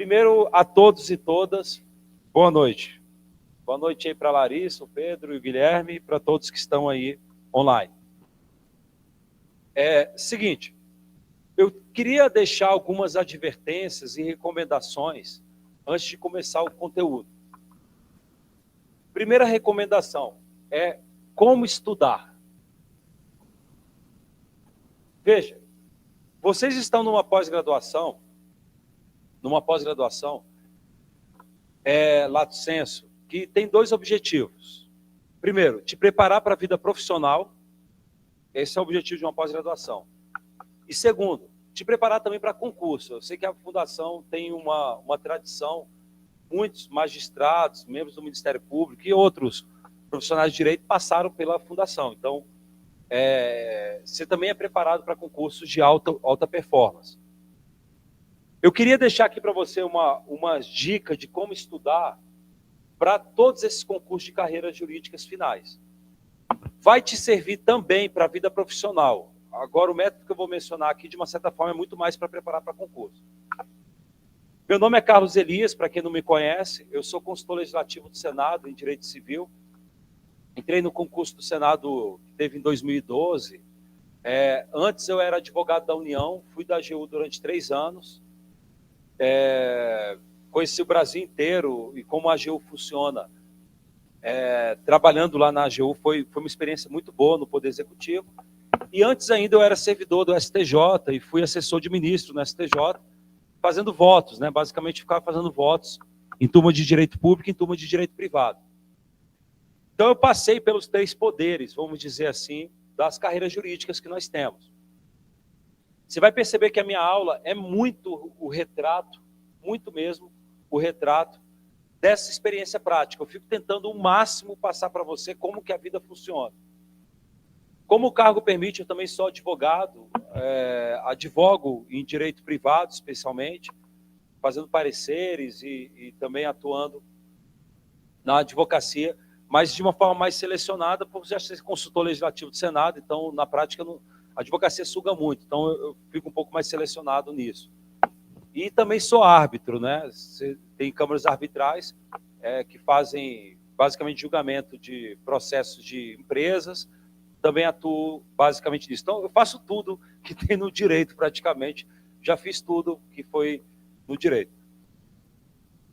Primeiro, a todos e todas, boa noite. Boa noite aí para a Larissa, o Pedro e o Guilherme, e para todos que estão aí online. Seguinte, eu queria deixar algumas advertências e recomendações antes de começar o conteúdo. Primeira recomendação é como estudar. Veja, vocês estão numa pós-graduação, lato sensu, que tem dois objetivos. Primeiro, te preparar para a vida profissional, esse é o objetivo de uma pós-graduação. E segundo, te preparar também para concurso. Eu sei que a Fundação tem uma tradição, muitos magistrados, membros do Ministério Público e outros profissionais de direito passaram pela Fundação. Então, você também é preparado para concursos de alta performance. Eu queria deixar aqui para você uma dica de como estudar para todos esses concursos de carreiras jurídicas finais. Vai te servir também para a vida profissional. Agora, o método que eu vou mencionar aqui, de uma certa forma, é muito mais para preparar para concurso. Meu nome é Carlos Elias, para quem não me conhece, eu sou consultor legislativo do Senado em Direito Civil. Entrei no concurso do Senado que teve em 2012. Antes eu era advogado da União, fui da AGU durante 3 anos. Conheci o Brasil inteiro e como a AGU funciona. Trabalhando lá na AGU foi uma experiência muito boa no Poder Executivo. E antes ainda eu era servidor do STJ e fui assessor de ministro no STJ, fazendo votos, né? Basicamente ficava fazendo votos em turma de direito público e em turma de direito privado. Então eu passei pelos 3 poderes, vamos dizer assim, das carreiras jurídicas que nós temos. Você vai perceber que a minha aula é muito o retrato, muito mesmo o retrato dessa experiência prática. Eu fico tentando o máximo passar para você como que a vida funciona. Como o cargo permite, eu também sou advogado, advogo em direito privado, especialmente, fazendo pareceres e também atuando na advocacia, mas de uma forma mais selecionada, por já ser consultor legislativo do Senado, então, na prática, a advocacia suga muito, então eu fico um pouco mais selecionado nisso. E também sou árbitro, né? Tem câmaras arbitrais que fazem, basicamente, julgamento de processos de empresas, também atuo basicamente nisso. Então, eu faço tudo que tem no direito, praticamente. Já fiz tudo que foi no direito.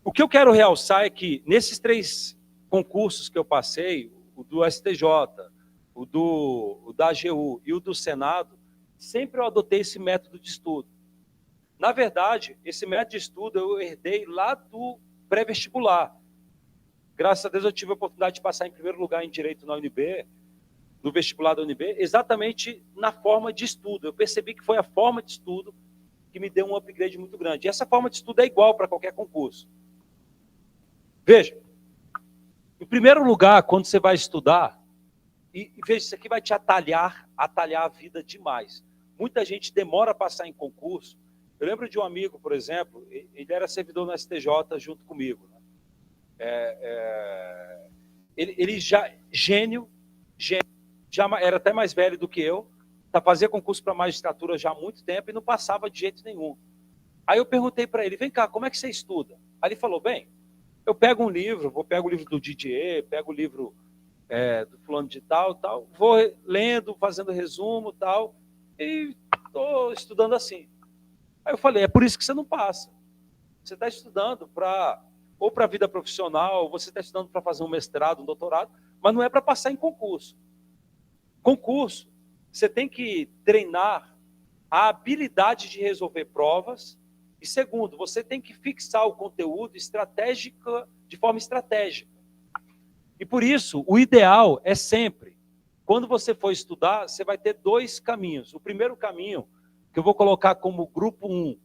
O que eu quero realçar é que, nesses 3 concursos que eu passei, o do STJ, o da AGU e o do Senado, sempre eu adotei esse método de estudo. Na verdade, esse método de estudo eu herdei lá do pré-vestibular. Graças a Deus eu tive a oportunidade de passar em primeiro lugar em Direito na UNB, no vestibular da UNB, exatamente na forma de estudo. Eu percebi que foi a forma de estudo que me deu um upgrade muito grande. E essa forma de estudo é igual para qualquer concurso. Veja, em primeiro lugar, quando você vai estudar, e veja, isso aqui vai te atalhar a vida demais. Muita gente demora a passar em concurso. Eu lembro de um amigo, por exemplo, ele era servidor no STJ junto comigo. Né? Ele já, gênio, já era até mais velho do que eu, fazia concurso para magistratura já há muito tempo e não passava de jeito nenhum. Aí eu perguntei para ele, vem cá, como é que você estuda? Aí ele falou, bem, eu pego um livro, pego o livro do Didier, pego o livro do fulano de tal, vou lendo, fazendo resumo, tal, e estou estudando assim. Aí eu falei, é por isso que você não passa. Você está estudando ou para a vida profissional, ou você está estudando para fazer um mestrado, um doutorado, mas não é para passar em concurso. Concurso, você tem que treinar a habilidade de resolver provas e, segundo, você tem que fixar o conteúdo de forma estratégica. E por isso, o ideal é sempre, quando você for estudar, você vai ter 2 caminhos. O primeiro caminho, que eu vou colocar como grupo 1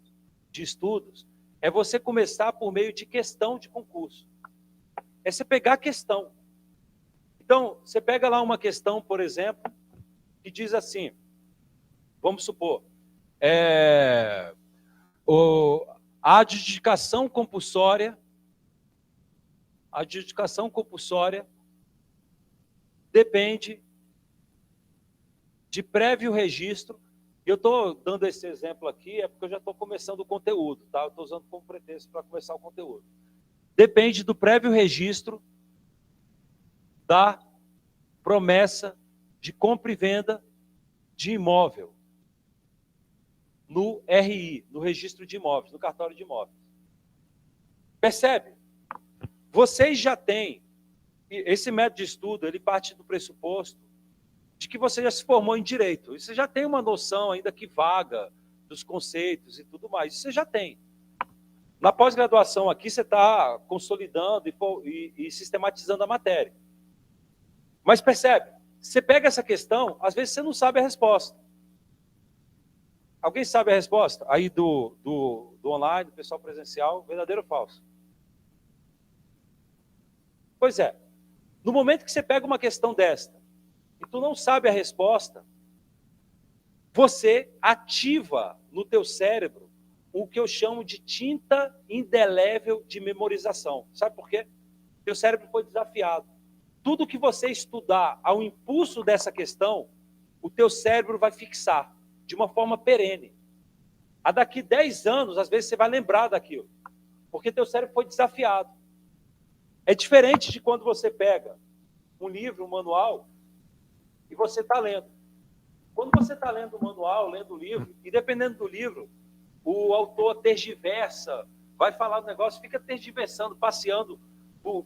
de estudos, é você começar por meio de questão de concurso. É você pegar a questão. Então, você pega lá uma questão, por exemplo, que diz assim, vamos supor, a adjudicação compulsória depende de prévio registro E eu estou dando esse exemplo aqui, é porque eu já estou começando o conteúdo, tá? Eu estou usando como pretexto para começar o conteúdo. Depende do prévio registro da promessa de compra e venda de imóvel no RI, no registro de imóveis, no cartório de imóveis. Percebe? Vocês já têm, esse método de estudo, ele parte do pressuposto de que você já se formou em direito. E você já tem uma noção, ainda que vaga, dos conceitos e tudo mais. Isso você já tem. Na pós-graduação aqui, você está consolidando e sistematizando a matéria. Mas percebe, você pega essa questão, às vezes você não sabe a resposta. Alguém sabe a resposta? Aí do online, do pessoal presencial, verdadeiro ou falso? Pois é. No momento que você pega uma questão desta, e tu não sabe a resposta, você ativa no teu cérebro o que eu chamo de tinta indelével de memorização. Sabe por quê? Teu cérebro foi desafiado. Tudo que você estudar ao impulso dessa questão, o teu cérebro vai fixar de uma forma perene. A daqui 10 anos, às vezes, você vai lembrar daquilo, porque teu cérebro foi desafiado. É diferente de quando você pega um livro, um manual, e você está lendo. Quando você está lendo o manual, lendo o livro, e dependendo do livro, o autor tergiversa, vai falar do negócio, fica tergiversando, passeando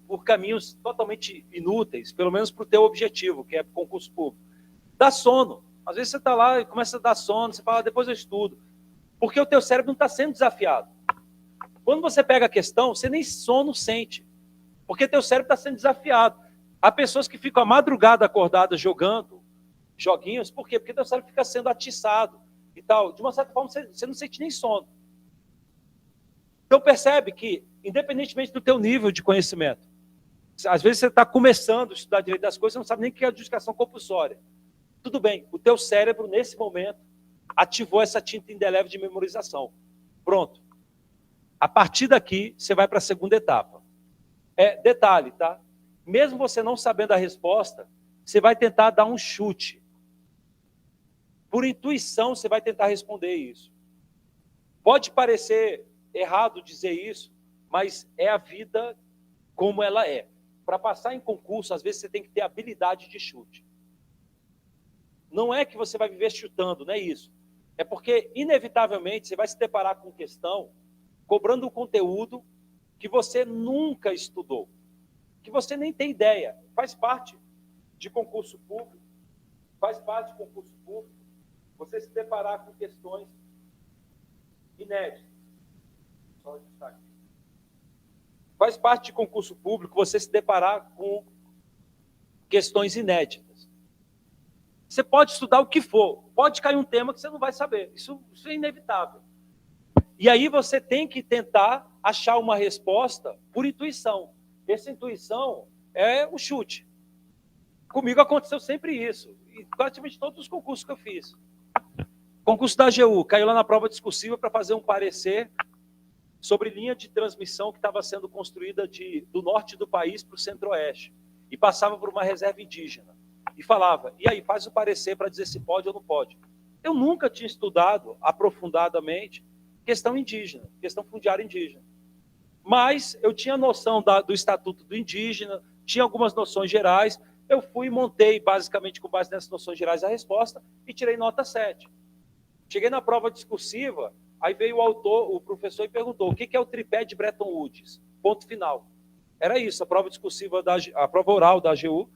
por caminhos totalmente inúteis, pelo menos para o teu objetivo, que é concurso público. Dá sono. Às vezes você está lá e começa a dar sono, você fala, depois eu estudo. Porque o teu cérebro não está sendo desafiado. Quando você pega a questão, você nem sono sente, porque teu cérebro está sendo desafiado. Há pessoas que ficam a madrugada acordadas jogando joguinhos, por quê? Porque teu cérebro fica sendo atiçado e tal. De uma certa forma, você não sente nem sono. Então percebe que, independentemente do teu nível de conhecimento, às vezes você está começando a estudar direito das coisas, você não sabe nem o que é adjudicação compulsória. Tudo bem, o teu cérebro, nesse momento, ativou essa tinta indelével de memorização. Pronto. A partir daqui, você vai para a segunda etapa. Detalhe, tá? Mesmo você não sabendo a resposta, você vai tentar dar um chute. Por intuição, você vai tentar responder isso. Pode parecer errado dizer isso, mas é a vida como ela é. Para passar em concurso, às vezes você tem que ter habilidade de chute. Não é que você vai viver chutando, não é isso. É porque, inevitavelmente, você vai se deparar com questão cobrando um conteúdo que você nunca estudou, que você nem tem ideia. Faz parte de concurso público, você se deparar com questões inéditas. Só um destaque. Faz parte de concurso público você se deparar com questões inéditas. Você pode estudar o que for, pode cair um tema que você não vai saber, isso é inevitável. E aí você tem que tentar achar uma resposta por intuição. Essa intuição é o chute. Comigo aconteceu sempre isso, e praticamente todos os concursos que eu fiz. Concurso da AGU, caiu lá na prova discursiva para fazer um parecer sobre linha de transmissão que estava sendo construída do norte do país para o centro-oeste, e passava por uma reserva indígena. E falava, e aí, faz o parecer para dizer se pode ou não pode. Eu nunca tinha estudado aprofundadamente questão indígena, questão fundiária indígena. Mas eu tinha noção do Estatuto do Indígena, tinha algumas noções gerais, eu fui e montei, basicamente, com base nessas noções gerais, a resposta e tirei nota 7. Cheguei na prova discursiva, aí veio o professor e perguntou, o que é o tripé de Bretton Woods? Ponto final. Era isso, a prova discursiva, a prova oral da AGU,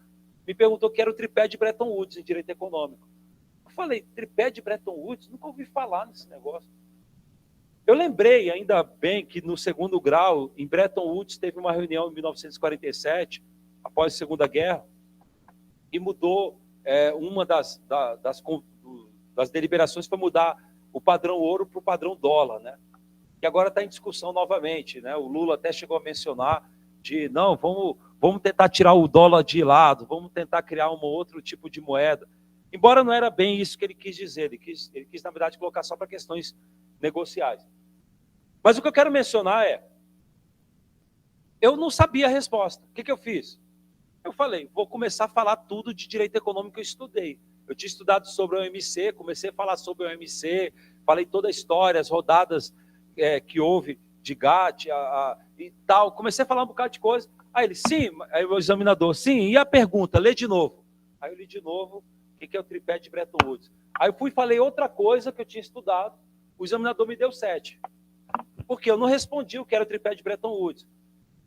me perguntou o que era o tripé de Bretton Woods em direito econômico. Eu falei, tripé de Bretton Woods? Nunca ouvi falar nesse negócio. Eu lembrei, ainda bem, que no segundo grau, em Bretton Woods, teve uma reunião em 1947, após a Segunda Guerra, e mudou, uma das deliberações foi mudar o padrão ouro para o padrão dólar, né? Que agora está em discussão novamente, né? O Lula até chegou a mencionar não, vamos tentar tirar o dólar de lado, vamos tentar criar um outro tipo de moeda. Embora não era bem isso que ele quis dizer, ele quis na verdade, colocar só para questões negociais. Mas o que eu quero mencionar eu não sabia a resposta. O que eu fiz? Eu falei, vou começar a falar tudo de direito econômico que eu estudei. Eu tinha estudado sobre o OMC, comecei a falar sobre o OMC, falei toda a história, as rodadas que houve de GATT e tal. Comecei a falar um bocado de coisa. Aí ele, sim, aí o examinador, sim, e a pergunta? Lê de novo. Aí eu li de novo, o que é o tripé de Bretton Woods. Aí eu fui e falei outra coisa que eu tinha estudado, o examinador me deu 7. Porque eu não respondi o que era o tripé de Bretton Woods.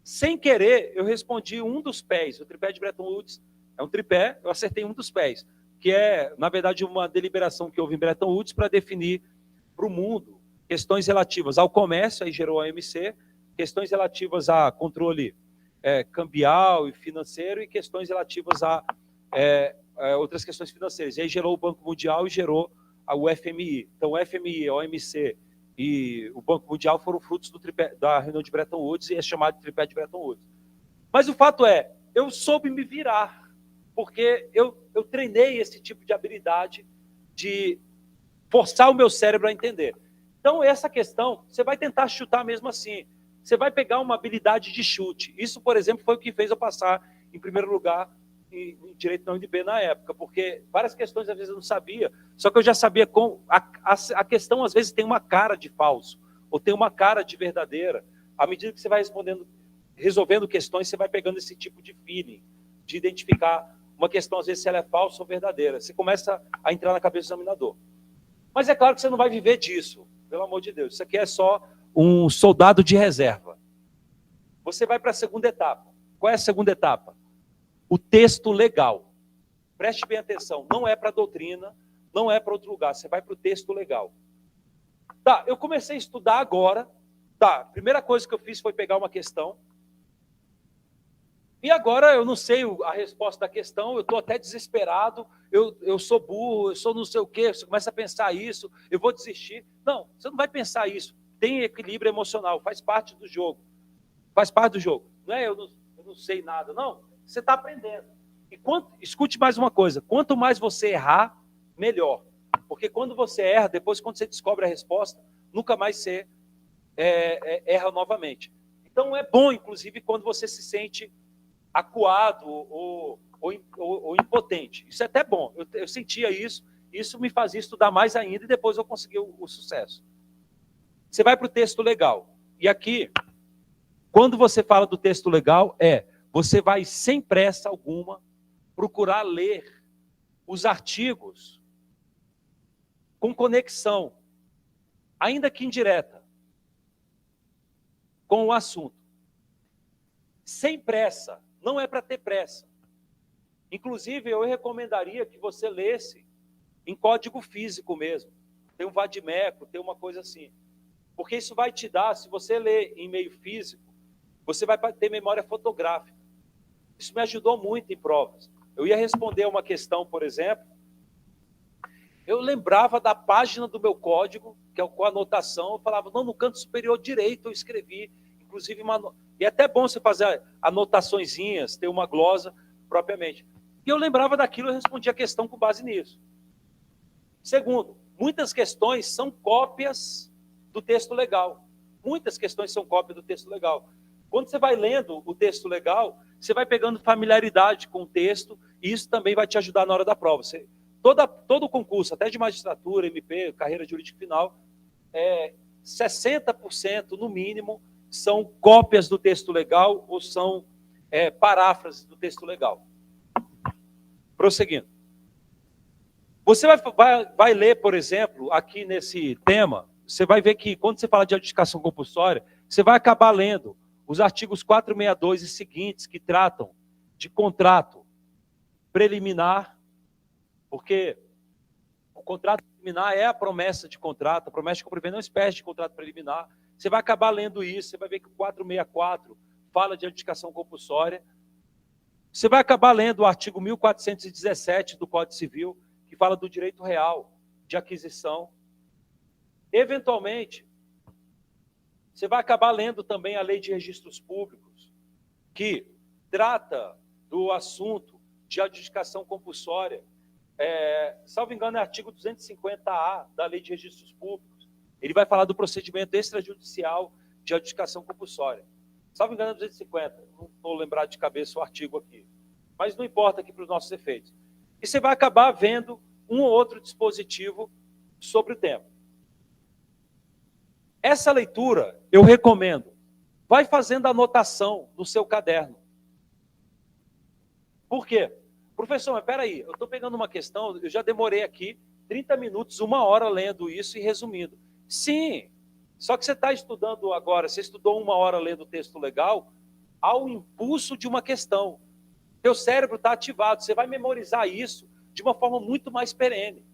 Sem querer, eu respondi um dos pés. O tripé de Bretton Woods é um tripé, eu acertei um dos pés, que é, na verdade, uma deliberação que houve em Bretton Woods para definir para o mundo questões relativas ao comércio, aí gerou a OMC, questões relativas a controle cambial e financeiro e questões relativas a outras questões financeiras. E aí gerou o Banco Mundial e gerou o FMI. Então, o FMI, a OMC e o Banco Mundial foram frutos do tripé, da reunião de Bretton Woods e é chamado de tripé de Bretton Woods. Mas o fato é, eu soube me virar, porque eu treinei esse tipo de habilidade de forçar o meu cérebro a entender. Então, essa questão, você vai tentar chutar mesmo assim. Você vai pegar uma habilidade de chute. Isso, por exemplo, foi o que fez eu passar em primeiro lugar em direito da UNB na época, porque várias questões às vezes eu não sabia, só que eu já sabia como a questão às vezes tem uma cara de falso, ou tem uma cara de verdadeira. À medida que você vai resolvendo questões, você vai pegando esse tipo de feeling, de identificar uma questão, às vezes, se ela é falsa ou verdadeira. Você começa a entrar na cabeça do examinador. Mas é claro que você não vai viver disso, pelo amor de Deus. Isso aqui é só um soldado de reserva. Você vai para a segunda etapa. Qual é a segunda etapa? O texto legal. Preste bem atenção, não é para doutrina, não é para outro lugar, você vai para o texto legal. Tá, eu comecei a estudar agora. Tá, a primeira coisa que eu fiz foi pegar uma questão. E agora eu não sei a resposta da questão, eu estou até desesperado, eu sou burro, eu sou não sei o quê, você começa a pensar isso, eu vou desistir. Não, você não vai pensar isso. Tem equilíbrio emocional, faz parte do jogo. Faz parte do jogo. Não é eu não sei nada, não. Você está aprendendo. E escute mais uma coisa, quanto mais você errar, melhor. Porque quando você erra, depois quando você descobre a resposta, nunca mais você erra novamente. Então é bom, inclusive, quando você se sente acuado ou impotente. Isso é até bom. Eu sentia isso me fazia estudar mais ainda e depois eu consegui o sucesso. Você vai para o texto legal. E aqui, quando você fala do texto legal, você vai, sem pressa alguma, procurar ler os artigos com conexão, ainda que indireta, com o assunto. Sem pressa, não é para ter pressa. Inclusive, eu recomendaria que você lesse em código físico mesmo. Tem um vadimeco, tem uma coisa assim. Porque isso vai te dar, se você ler em meio físico, você vai ter memória fotográfica. Isso me ajudou muito em provas. Eu ia responder uma questão, por exemplo, eu lembrava da página do meu código, que é com a anotação, eu falava, não, no canto superior direito eu escrevi, inclusive e é até bom você fazer anotaçõezinhas, ter uma glosa propriamente. E eu lembrava daquilo, eu respondia a questão com base nisso. Segundo, muitas questões são cópias do texto legal. Muitas questões são cópias do texto legal. Quando você vai lendo o texto legal, você vai pegando familiaridade com o texto, e isso também vai te ajudar na hora da prova. Todo concurso, até de magistratura, MP, carreira jurídica final, 60% no mínimo são cópias do texto legal ou são paráfrases do texto legal. Prosseguindo. Você vai ler, por exemplo, aqui nesse tema, você vai ver que quando você fala de adjudicação compulsória, você vai acabar lendo os artigos 462 e seguintes que tratam de contrato preliminar, porque o contrato preliminar é a promessa de contrato, a promessa de cumprimento é uma espécie de contrato preliminar. Você vai acabar lendo isso, você vai ver que o 464 fala de adjudicação compulsória. Você vai acabar lendo o artigo 1417 do Código Civil, que fala do direito real de aquisição. Eventualmente, você vai acabar lendo também a Lei de Registros Públicos, que trata do assunto de adjudicação compulsória. Salvo engano, é o artigo 250A da Lei de Registros Públicos. Ele vai falar do procedimento extrajudicial de adjudicação compulsória. Salvo engano, é 250. Não vou lembrar de cabeça o artigo aqui. Mas não importa aqui para os nossos efeitos. E você vai acabar vendo um ou outro dispositivo sobre o tema. Essa leitura eu recomendo. Vai fazendo anotação no seu caderno. Por quê? Professor, mas peraí, eu estou pegando uma questão, eu já demorei aqui 30 minutos, 1 hora lendo isso e resumindo. Sim, só que você está estudando agora, você estudou 1 hora lendo o texto legal, ao impulso de uma questão. Teu cérebro está ativado, você vai memorizar isso de uma forma muito mais perene.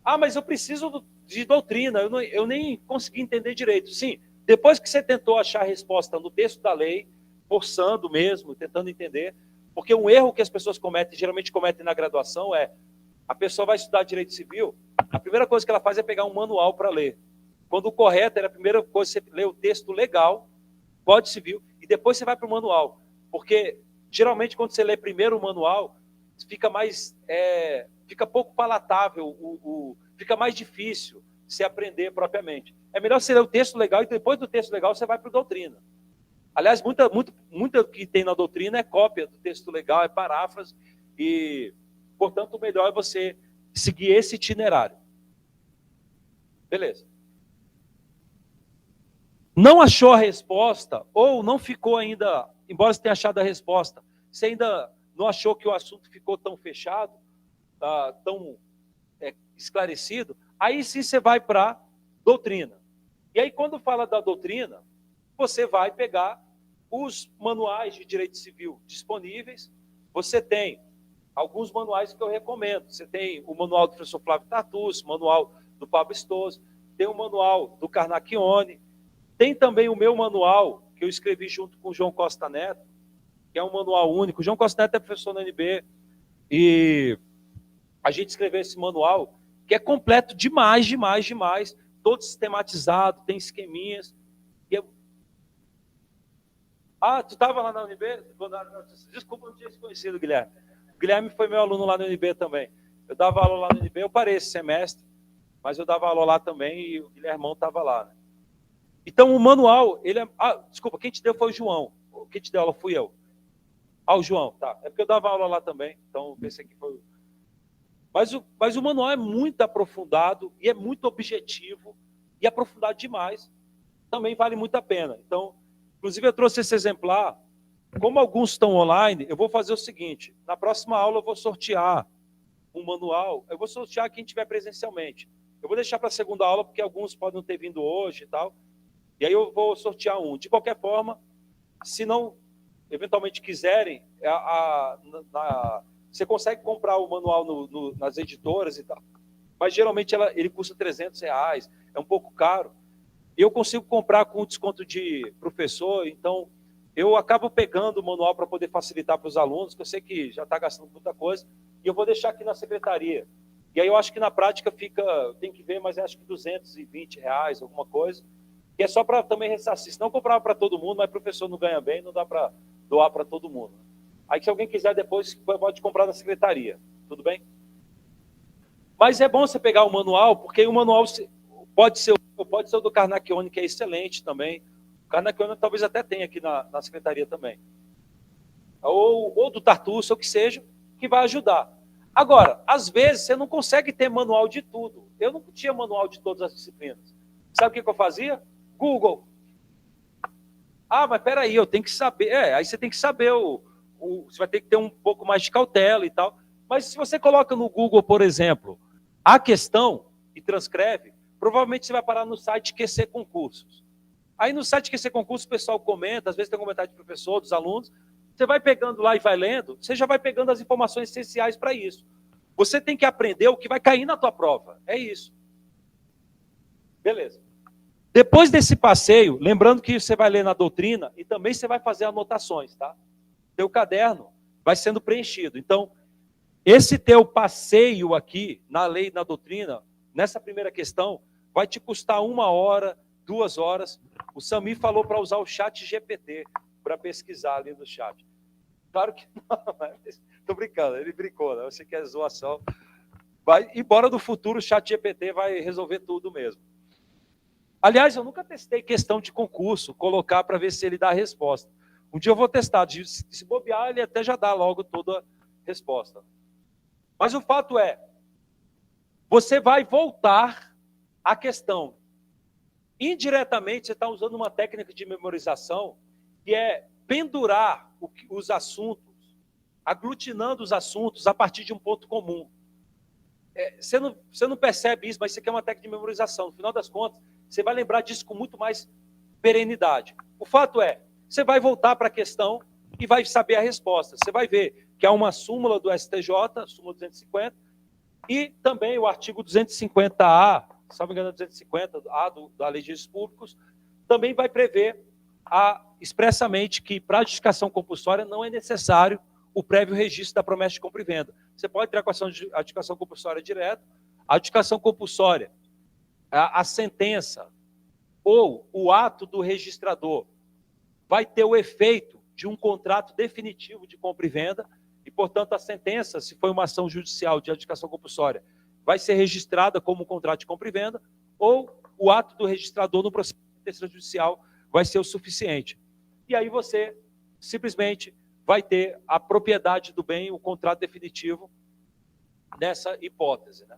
Ah, mas eu preciso de doutrina, eu nem consegui entender direito. Sim, depois que você tentou achar a resposta no texto da lei, forçando mesmo, tentando entender, porque um erro que as pessoas cometem, geralmente cometem na graduação, é a pessoa vai estudar direito civil, a primeira coisa que ela faz é pegar um manual para ler. Quando o correto era a primeira coisa, você lê o texto legal, Código Civil, e depois você vai para o manual. Porque, geralmente, quando você lê primeiro o manual, fica pouco palatável, fica mais difícil se aprender propriamente. É melhor você ler o texto legal e depois do texto legal você vai para a doutrina. Aliás, muita que tem na doutrina é cópia do texto legal, é paráfrase, e, portanto, o melhor é você seguir esse itinerário. Beleza. Não achou a resposta, ou não ficou ainda, embora você tenha achado a resposta, você ainda não achou que o assunto ficou tão fechado, tão esclarecido, aí sim você vai para a doutrina. E aí, quando fala da doutrina, você vai pegar os manuais de direito civil disponíveis. Você tem alguns manuais que eu recomendo. Você tem o manual do professor Flávio Tartucci, o manual do Pablo Stoso, tem o manual do Carnacchione, tem também o meu manual, que eu escrevi junto com o João Costa Neto, que é um manual único. O João Costa Neto é professor na UNB, e a gente escreveu esse manual, que é completo demais, todo sistematizado, tem esqueminhas. Tu estava lá na UNB? Desculpa, não tinha se conhecido, Guilherme. O Guilherme foi meu aluno lá na UNB também. Eu dava aula lá na UNB, eu parei esse semestre, mas eu dava aula lá também e o Guilhermão estava lá. Né? Então, o manual, desculpa, quem te deu foi o João. Quem te deu aula fui eu. O João, tá. É porque eu dava aula lá também, então eu pensei que foi... Mas o manual é muito aprofundado e é muito objetivo e aprofundado demais. Também vale muito a pena. Então, inclusive eu trouxe esse exemplar. Como alguns estão online, eu vou fazer o seguinte. Na próxima aula eu vou sortear um manual. Eu vou sortear quem tiver presencialmente. Eu vou deixar para a segunda aula, porque alguns podem não ter vindo hoje e tal. E aí eu vou sortear um. De qualquer forma, se não eventualmente quiserem, você consegue comprar o manual nas editoras e tal. Mas geralmente ele custa R$300, é um pouco caro. Eu consigo comprar com desconto de professor, então eu acabo pegando o manual para poder facilitar para os alunos, que eu sei que já está gastando muita coisa, e eu vou deixar aqui na secretaria. E aí eu acho que na prática tem que ver, mas acho que R$220, alguma coisa, que é só para também ressarcir. Se não comprava para todo mundo, mas o professor não ganha bem, não dá para doar para todo mundo. Aí se alguém quiser depois, pode comprar na secretaria, tudo bem? Mas é bom você pegar o manual, porque o manual pode ser o do Carnacchione, que é excelente também. O Carnacchione talvez até tenha aqui na secretaria também. Ou do Tartucci, ou que seja, que vai ajudar. Agora, às vezes, você não consegue ter manual de tudo. Eu não tinha manual de todas as disciplinas. Sabe o que eu fazia? Google. Mas peraí, eu tenho que saber. Aí você tem que saber, você vai ter que ter um pouco mais de cautela e tal. Mas se você coloca no Google, por exemplo, a questão e transcreve, provavelmente você vai parar no site QC Concursos. Aí no site QC Concursos o pessoal comenta, às vezes tem comentário de professor, dos alunos, você vai pegando lá e vai lendo, você já vai pegando as informações essenciais para isso. Você tem que aprender o que vai cair na tua prova, é isso. Beleza. Depois desse passeio, lembrando que você vai ler na doutrina e também você vai fazer anotações, tá? Teu caderno vai sendo preenchido. Então, esse teu passeio aqui, na lei e na doutrina, nessa primeira questão, vai te custar 1 hora, 2 horas. O Sami falou para usar o chat GPT para pesquisar ali no chat. Claro que não, estou brincando, ele brincou, né? Eu sei que é zoação. Embora no futuro o chat GPT vai resolver tudo mesmo. Aliás, eu nunca testei questão de concurso, colocar para ver se ele dá a resposta. Um dia eu vou testar, se bobear, ele até já dá logo toda a resposta. Mas o fato é, você vai voltar à questão. Indiretamente, você está usando uma técnica de memorização que é pendurar os assuntos, aglutinando os assuntos a partir de um ponto comum. Você não percebe isso, mas isso aqui é uma técnica de memorização. No final das contas, você vai lembrar disso com muito mais perenidade. O fato é, você vai voltar para a questão e vai saber a resposta. Você vai ver que há uma súmula do STJ, súmula 250, e também o artigo 250A, se não me engano, 250A da Lei de Registros Públicos, também vai prever expressamente que para a adjudicação compulsória não é necessário o prévio registro da promessa de compra e venda. Você pode ter a adjudicação compulsória direta, a adjudicação compulsória, a sentença ou o ato do registrador vai ter o efeito de um contrato definitivo de compra e venda, e, portanto, a sentença, se for uma ação judicial de adjudicação compulsória, vai ser registrada como um contrato de compra e venda, ou o ato do registrador no processo extrajudicial vai ser o suficiente. E aí você simplesmente vai ter a propriedade do bem, o contrato definitivo nessa hipótese, né?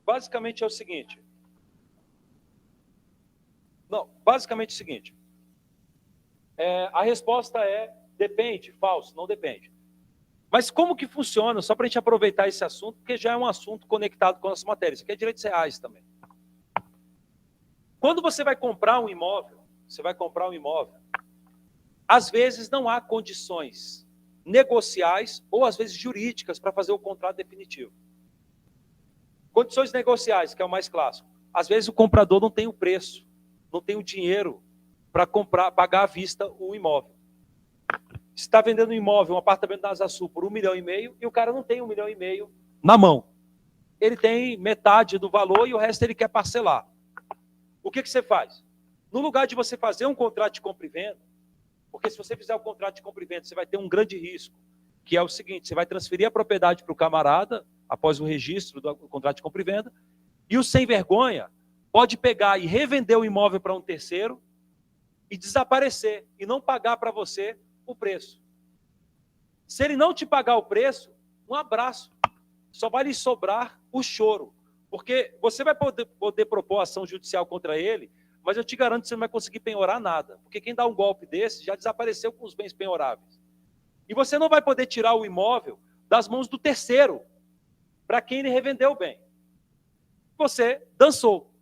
Basicamente é o seguinte. Não, basicamente é o seguinte. A resposta é depende, falso, não depende. Mas como que funciona, só para a gente aproveitar esse assunto, porque já é um assunto conectado com a nossa matéria, isso aqui é direitos reais também. Quando você vai comprar um imóvel, às vezes não há condições negociais ou às vezes jurídicas para fazer o contrato definitivo. Condições negociais, que é o mais clássico. Às vezes o comprador não tem o preço, não tem o dinheiro para pagar à vista o imóvel. Você está vendendo um imóvel, um apartamento na Asa Sul por 1,5 milhão e o cara não tem 1,5 milhão na mão. Ele tem metade do valor e o resto ele quer parcelar. O que você faz? No lugar de você fazer um contrato de compra e venda, porque se você fizer o contrato de compra e venda, você vai ter um grande risco, que é o seguinte, você vai transferir a propriedade para o camarada, após o registro do contrato de compra e venda, e o sem vergonha pode pegar e revender o imóvel para um terceiro e desaparecer, e não pagar para você o preço. Se ele não te pagar o preço, um abraço. Só vai lhe sobrar o choro. Porque você vai poder propor ação judicial contra ele, mas eu te garanto que você não vai conseguir penhorar nada. Porque quem dá um golpe desse já desapareceu com os bens penhoráveis. E você não vai poder tirar o imóvel das mãos do terceiro, para quem ele revendeu o bem. Você dançou.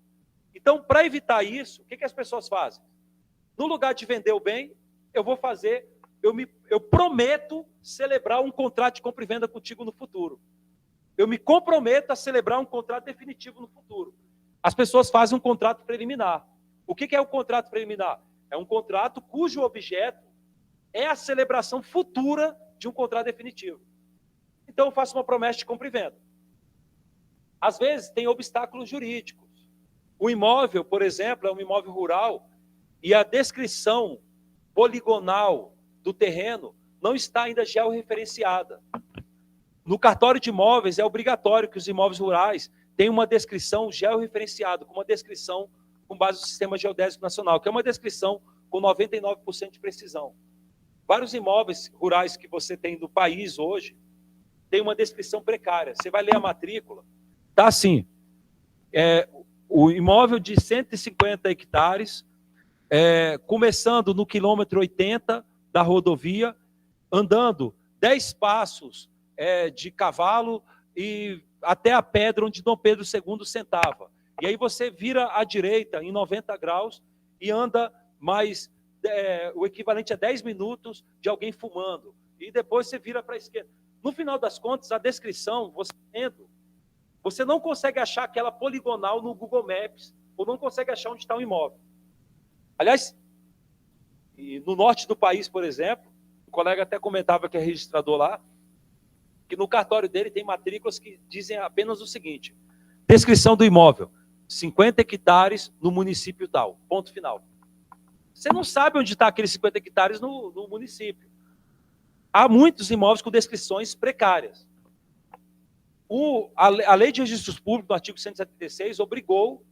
Então, para evitar isso, o que as pessoas fazem? No lugar de vender o bem, eu prometo celebrar um contrato de compra e venda contigo no futuro. Eu me comprometo a celebrar um contrato definitivo no futuro. As pessoas fazem um contrato preliminar. O que é o contrato preliminar? É um contrato cujo objeto é a celebração futura de um contrato definitivo. Então, eu faço uma promessa de compra e venda. Às vezes, tem obstáculos jurídicos. O imóvel, por exemplo, é um imóvel rural e a descrição poligonal do terreno não está ainda georreferenciada. No cartório de imóveis, é obrigatório que os imóveis rurais tenham uma descrição georreferenciada, com uma descrição com base no Sistema Geodésico Nacional, que é uma descrição com 99% de precisão. Vários imóveis rurais que você tem no país hoje tem uma descrição precária. Você vai ler a matrícula, tá assim, o imóvel de 150 hectares, começando no quilômetro 80 da rodovia, andando 10 passos de cavalo e até a pedra onde Dom Pedro II sentava. E aí você vira à direita em 90 graus e anda mais o equivalente a 10 minutos de alguém fumando. E depois você vira para a esquerda. No final das contas, a descrição, você não consegue achar aquela poligonal no Google Maps, ou não consegue achar onde está o imóvel. Aliás, no norte do país, por exemplo, o colega até comentava que é registrador lá, que no cartório dele tem matrículas que dizem apenas o seguinte: descrição do imóvel, 50 hectares no município tal, ponto final. Você não sabe onde está aqueles 50 hectares no município. Há muitos imóveis com descrições precárias. A Lei de Registros Públicos, no artigo 176, obrigou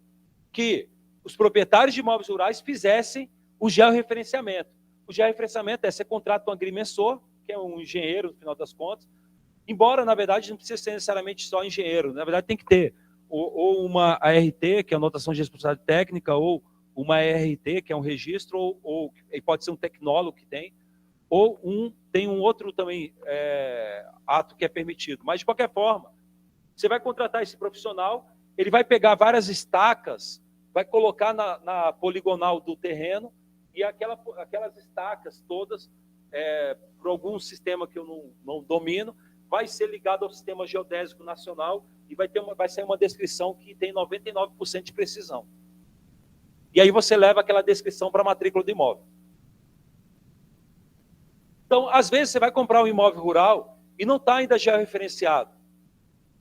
que os proprietários de imóveis rurais fizessem o georreferenciamento. O georreferenciamento é você contrata um agrimensor, que é um engenheiro, no final das contas, embora, na verdade, não precisa ser necessariamente só engenheiro, na verdade tem que ter ou uma ART, que é a anotação de responsabilidade técnica, ou uma ART, que é um registro, ou pode ser um tecnólogo que tem, ou tem um outro também ato que é permitido. Mas, de qualquer forma, você vai contratar esse profissional, ele vai pegar várias estacas, vai colocar na poligonal do terreno, e aquelas estacas todas, por algum sistema que eu não domino, vai ser ligado ao sistema geodésico nacional e vai sair uma descrição que tem 99% de precisão. E aí você leva aquela descrição para a matrícula do imóvel. Então, às vezes, você vai comprar um imóvel rural e não está ainda georreferenciado.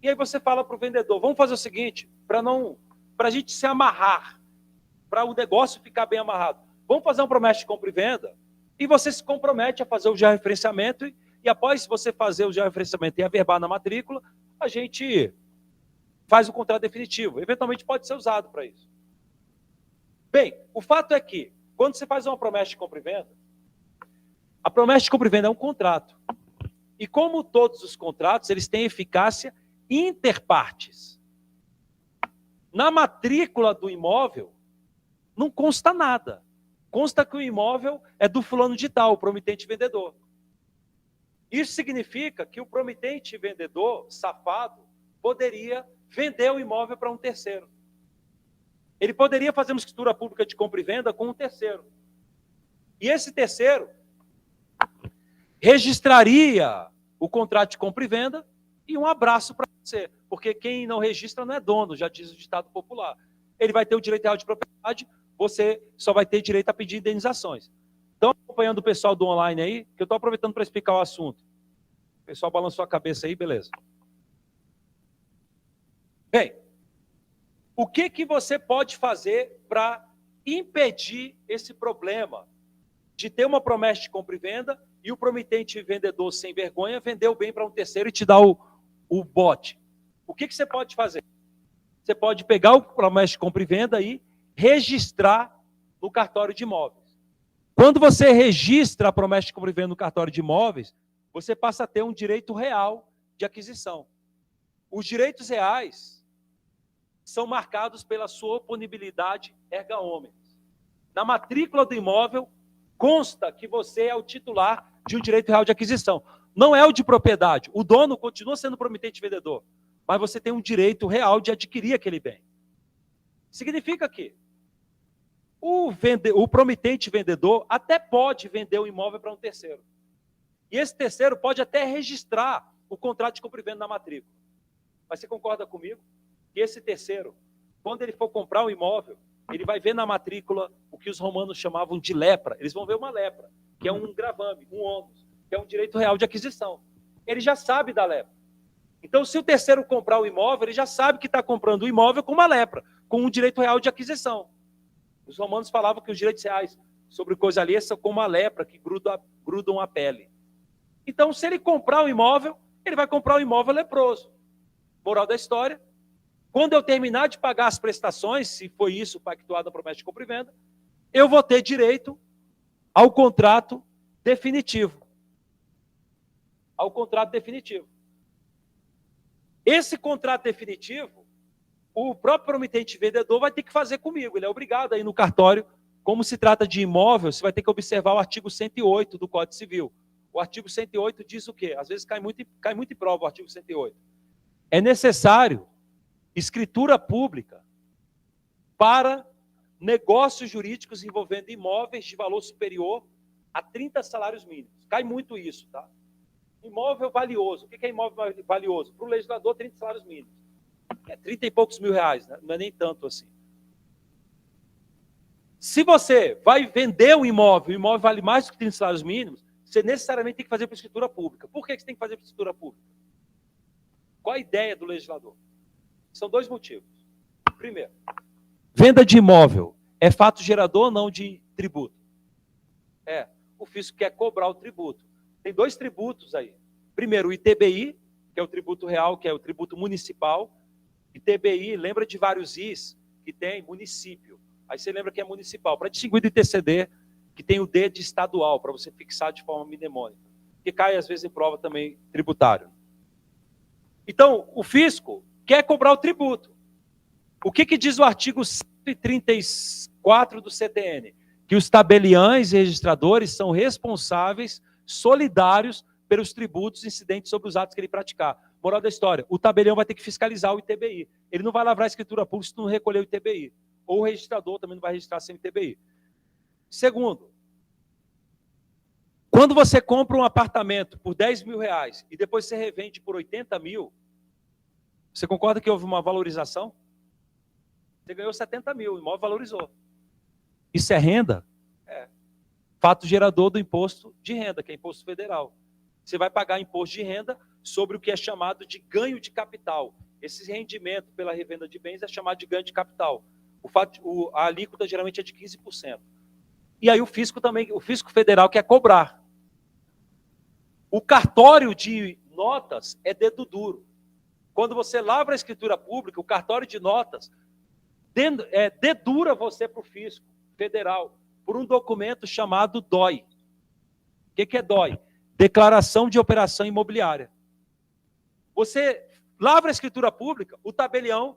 E aí você fala para o vendedor, vamos fazer o seguinte, para a gente se amarrar, para o negócio ficar bem amarrado. Vamos fazer uma promessa de compra e venda, e você se compromete a fazer o georreferenciamento, e após você fazer o georreferenciamento e averbar na matrícula, a gente faz o contrato definitivo. Eventualmente pode ser usado para isso. Bem, o fato é que, quando você faz uma promessa de compra e venda, a promessa de compra e venda é um contrato. E como todos os contratos, eles têm eficácia interpartes. Na matrícula do imóvel, não consta nada. Consta que o imóvel é do fulano de tal, o promitente vendedor. Isso significa que o promitente vendedor, safado, poderia vender o imóvel para um terceiro. Ele poderia fazer uma escritura pública de compra e venda com um terceiro. E esse terceiro registraria o contrato de compra e venda e um abraço para você. Porque quem não registra não é dono, já diz o ditado popular. Ele vai ter o direito real de propriedade, você só vai ter direito a pedir indenizações. Estão acompanhando o pessoal do online aí? Que eu estou aproveitando para explicar o assunto. O pessoal balançou a cabeça aí, beleza. Bem, o que você pode fazer para impedir esse problema de ter uma promessa de compra e venda e o promitente vendedor sem vergonha vender o bem para um terceiro e te dar o bote? O que você pode fazer? Você pode pegar o promessa de compra e venda e registrar no cartório de imóveis. Quando você registra a promessa de compra e venda no cartório de imóveis, você passa a ter um direito real de aquisição. Os direitos reais são marcados pela sua oponibilidade erga omnes. Na matrícula do imóvel, consta que você é o titular de um direito real de aquisição. Não é o de propriedade. O dono continua sendo promitente vendedor, mas você tem um direito real de adquirir aquele bem. Significa que o promitente vendedor até pode vender o imóvel para um terceiro. E esse terceiro pode até registrar o contrato de compra e venda na matrícula. Mas você concorda comigo que esse terceiro, quando ele for comprar o imóvel, ele vai ver na matrícula o que os romanos chamavam de lepra. Eles vão ver uma lepra, que é um gravame, um ônus, que é um direito real de aquisição. Ele já sabe da lepra. Então, se o terceiro comprar o imóvel, ele já sabe que está comprando o imóvel com uma lepra, com um direito real de aquisição. Os romanos falavam que os direitos reais sobre coisa alheia são como a lepra, que grudam a pele. Então, se ele comprar o imóvel, ele vai comprar o imóvel leproso. Moral da história, quando eu terminar de pagar as prestações, se foi isso pactuado na promessa de compra e venda, eu vou ter direito ao contrato definitivo. Ao contrato definitivo. Esse contrato definitivo, o próprio promitente vendedor vai ter que fazer comigo. Ele é obrigado a ir no cartório. Como se trata de imóvel, você vai ter que observar o artigo 108 do Código Civil. O artigo 108 diz o quê? Às vezes cai muito em prova o artigo 108. É necessário escritura pública para negócios jurídicos envolvendo imóveis de valor superior a 30 salários mínimos. Cai muito isso, tá? Imóvel valioso. O que é imóvel valioso? Para o legislador, 30 salários mínimos. É 30 e poucos mil reais, né? Não é nem tanto assim. Se você vai vender um imóvel, o imóvel vale mais do que 30 salários mínimos, você necessariamente tem que fazer para escritura pública. Por que você tem que fazer para escritura pública? Qual a ideia do legislador? São dois motivos. Primeiro, venda de imóvel é fato gerador ou não de tributo? O fisco quer cobrar o tributo. Tem dois tributos aí. Primeiro, o ITBI, que é o tributo real, que é o tributo municipal. ITBI, lembra de vários Is que tem município. Aí você lembra que é municipal. Para distinguir do ITCD, que tem o D de estadual, para você fixar de forma mnemônica, que cai às vezes em prova também tributário. Então, o fisco quer cobrar o tributo. O que diz o artigo 134 do CTN? Que os tabeliães e registradores são responsáveis, solidários, pelos tributos incidentes sobre os atos que ele praticar. Moral da história, o tabelião vai ter que fiscalizar o ITBI. Ele não vai lavrar a escritura pública se não recolher o ITBI. Ou o registrador também não vai registrar sem o ITBI. Segundo, quando você compra um apartamento por 10 mil reais e depois você revende por 80 mil, você concorda que houve uma valorização? Você ganhou 70 mil, o imóvel valorizou. Isso é renda? É. Fato gerador do imposto de renda, que é imposto federal. Você vai pagar imposto de renda sobre o que é chamado de ganho de capital. Esse rendimento pela revenda de bens é chamado de ganho de capital. A alíquota geralmente é de 15%. E aí o fisco também, o fisco federal quer cobrar. O cartório de notas é dedo duro. Quando você lavra a escritura pública, o cartório de notas dedura você para o fisco federal por um documento chamado DOI. O que é DOI? Declaração de Operação Imobiliária. Você lavra a escritura pública, o tabelião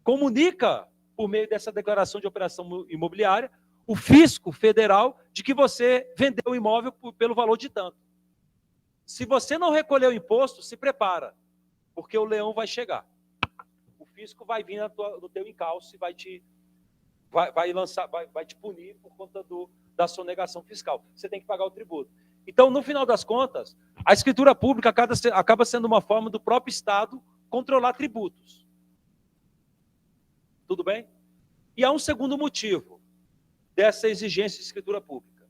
comunica, por meio dessa declaração de operação imobiliária, o fisco federal de que você vendeu o imóvel pelo valor de tanto. Se você não recolher o imposto, se prepara, porque o leão vai chegar. O fisco vai vir no teu encalço e vai te punir por conta da sonegação fiscal. Você tem que pagar o tributo. Então, no final das contas, a escritura pública acaba sendo uma forma do próprio Estado controlar tributos. Tudo bem? E há um segundo motivo dessa exigência de escritura pública.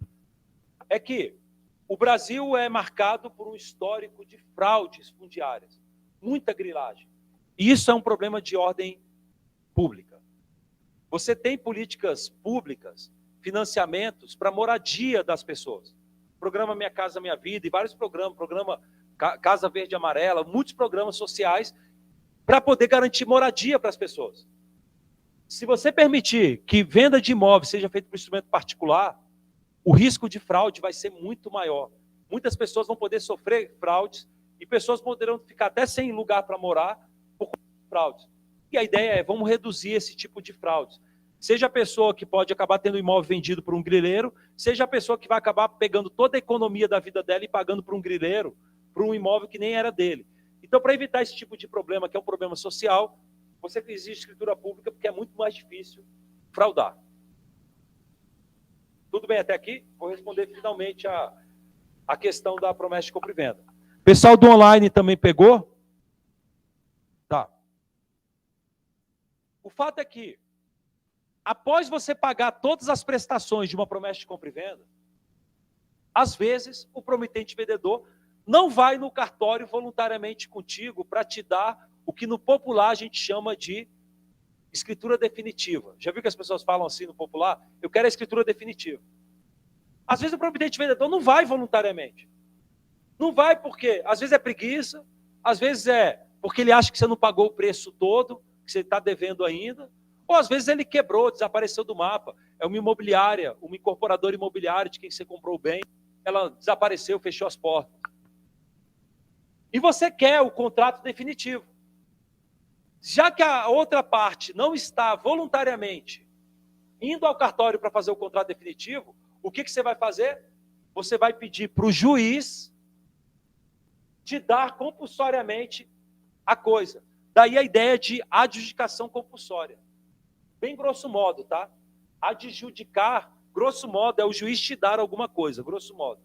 É que o Brasil é marcado por um histórico de fraudes fundiárias. Muita grilagem. E isso é um problema de ordem pública. Você tem políticas públicas, financiamentos para a moradia das pessoas. Programa Minha Casa Minha Vida e vários programas, programa Casa Verde e Amarela, muitos programas sociais para poder garantir moradia para as pessoas. Se você permitir que venda de imóveis seja feita por instrumento particular, o risco de fraude vai ser muito maior. Muitas pessoas vão poder sofrer fraudes e pessoas poderão ficar até sem lugar para morar por conta de fraudes. E a ideia é, vamos reduzir esse tipo de fraudes. Seja a pessoa que pode acabar tendo o imóvel vendido por um grileiro, seja a pessoa que vai acabar pegando toda a economia da vida dela e pagando por um grileiro, por um imóvel que nem era dele. Então, para evitar esse tipo de problema, que é um problema social, você exige escritura pública porque é muito mais difícil fraudar. Tudo bem até aqui? Vou responder finalmente a questão da promessa de compra e venda. Pessoal do online também pegou? Tá. O fato é que, após você pagar todas as prestações de uma promessa de compra e venda, às vezes o promitente vendedor não vai no cartório voluntariamente contigo para te dar o que no popular a gente chama de escritura definitiva. Já viu que as pessoas falam assim no popular? Eu quero a escritura definitiva. Às vezes o promitente vendedor não vai voluntariamente. Não vai porque, às vezes é preguiça, às vezes é porque ele acha que você não pagou o preço todo, que você está devendo ainda, ou às vezes ele quebrou, desapareceu do mapa. É uma imobiliária, uma incorporadora imobiliária de quem você comprou o bem, ela desapareceu, fechou as portas. E você quer o contrato definitivo. Já que a outra parte não está voluntariamente indo ao cartório para fazer o contrato definitivo, o que você vai fazer? Você vai pedir para o juiz te dar compulsoriamente a coisa. Daí a ideia de adjudicação compulsória. Bem grosso modo, tá? Adjudicar, grosso modo, é o juiz te dar alguma coisa, grosso modo.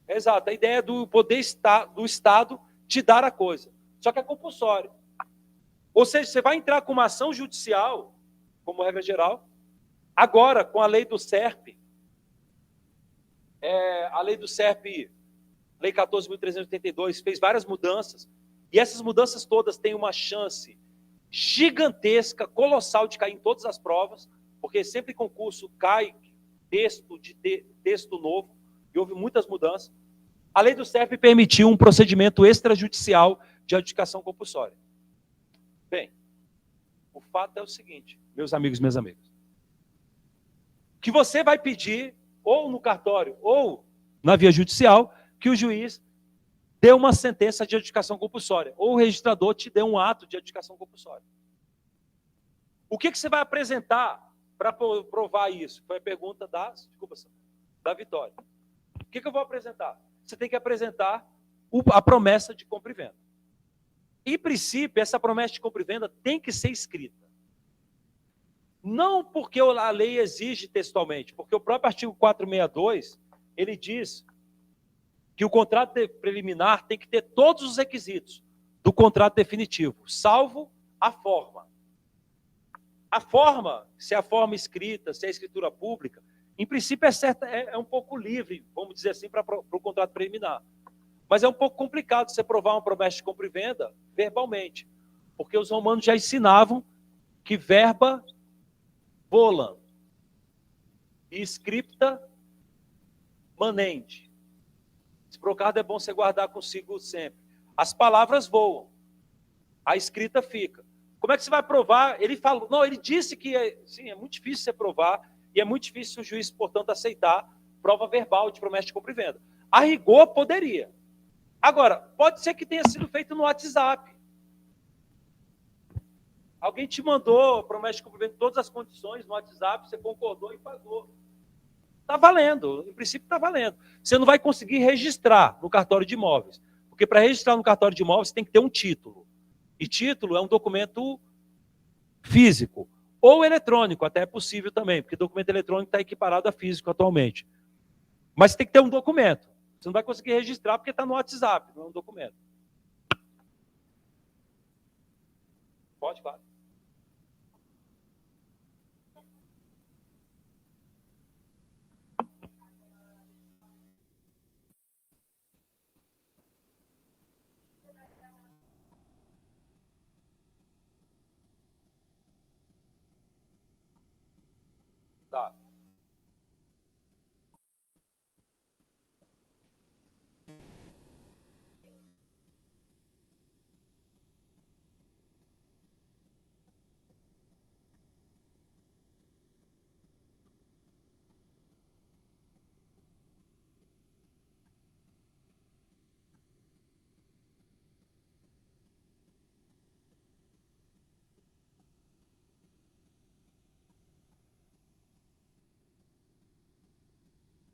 Exato. A ideia do poder do Estado te dar a coisa. Só que é compulsório. Ou seja, você vai entrar com uma ação judicial, como regra geral, agora, com a lei do SERP, a lei do SERP, lei 14.382, fez várias mudanças, e essas mudanças todas têm uma chance gigantesca, colossal, de cair em todas as provas, porque sempre em concurso cai texto novo, e houve muitas mudanças. A lei do SERP permitiu um procedimento extrajudicial de adjudicação compulsória. Bem, o fato é o seguinte, meus amigos e minhas amigas. que você vai pedir, ou no cartório, ou na via judicial, que o juiz dê uma sentença de adjudicação compulsória, ou o registrador te dê um ato de adjudicação compulsória. O que você vai apresentar para provar isso? Foi a pergunta da Vitória. O que eu vou apresentar? Você tem que apresentar a promessa de compra e venda. Em princípio, essa promessa de compra e venda tem que ser escrita. Não porque a lei exige textualmente, porque o próprio artigo 462, ele diz que o contrato preliminar tem que ter todos os requisitos do contrato definitivo, salvo a forma. A forma, se é a forma escrita, se é a escritura pública, em princípio é um pouco livre, vamos dizer assim, para o contrato preliminar. Mas é um pouco complicado você provar uma promessa de compra e venda verbalmente, porque os romanos já ensinavam que verba volant e scripta manente. Se por acaso é bom você guardar consigo sempre. As palavras voam, a escrita fica. Como é que você vai provar? Ele falou, não, ele disse que sim, é muito difícil você provar, e é muito difícil o juiz, portanto, aceitar prova verbal de promessa de compra e venda. A rigor, poderia. Agora, pode ser que tenha sido feito no WhatsApp. Alguém te mandou promessa de compra e venda, todas as condições no WhatsApp, você concordou e pagou. Está valendo, em princípio está valendo. Você não vai conseguir registrar no cartório de imóveis, porque para registrar no cartório de imóveis você tem que ter um título. E título é um documento físico, ou eletrônico, até é possível também, porque documento eletrônico está equiparado a físico atualmente. Mas tem que ter um documento. Você não vai conseguir registrar porque está no WhatsApp, não é um documento. Pode, claro. Tá.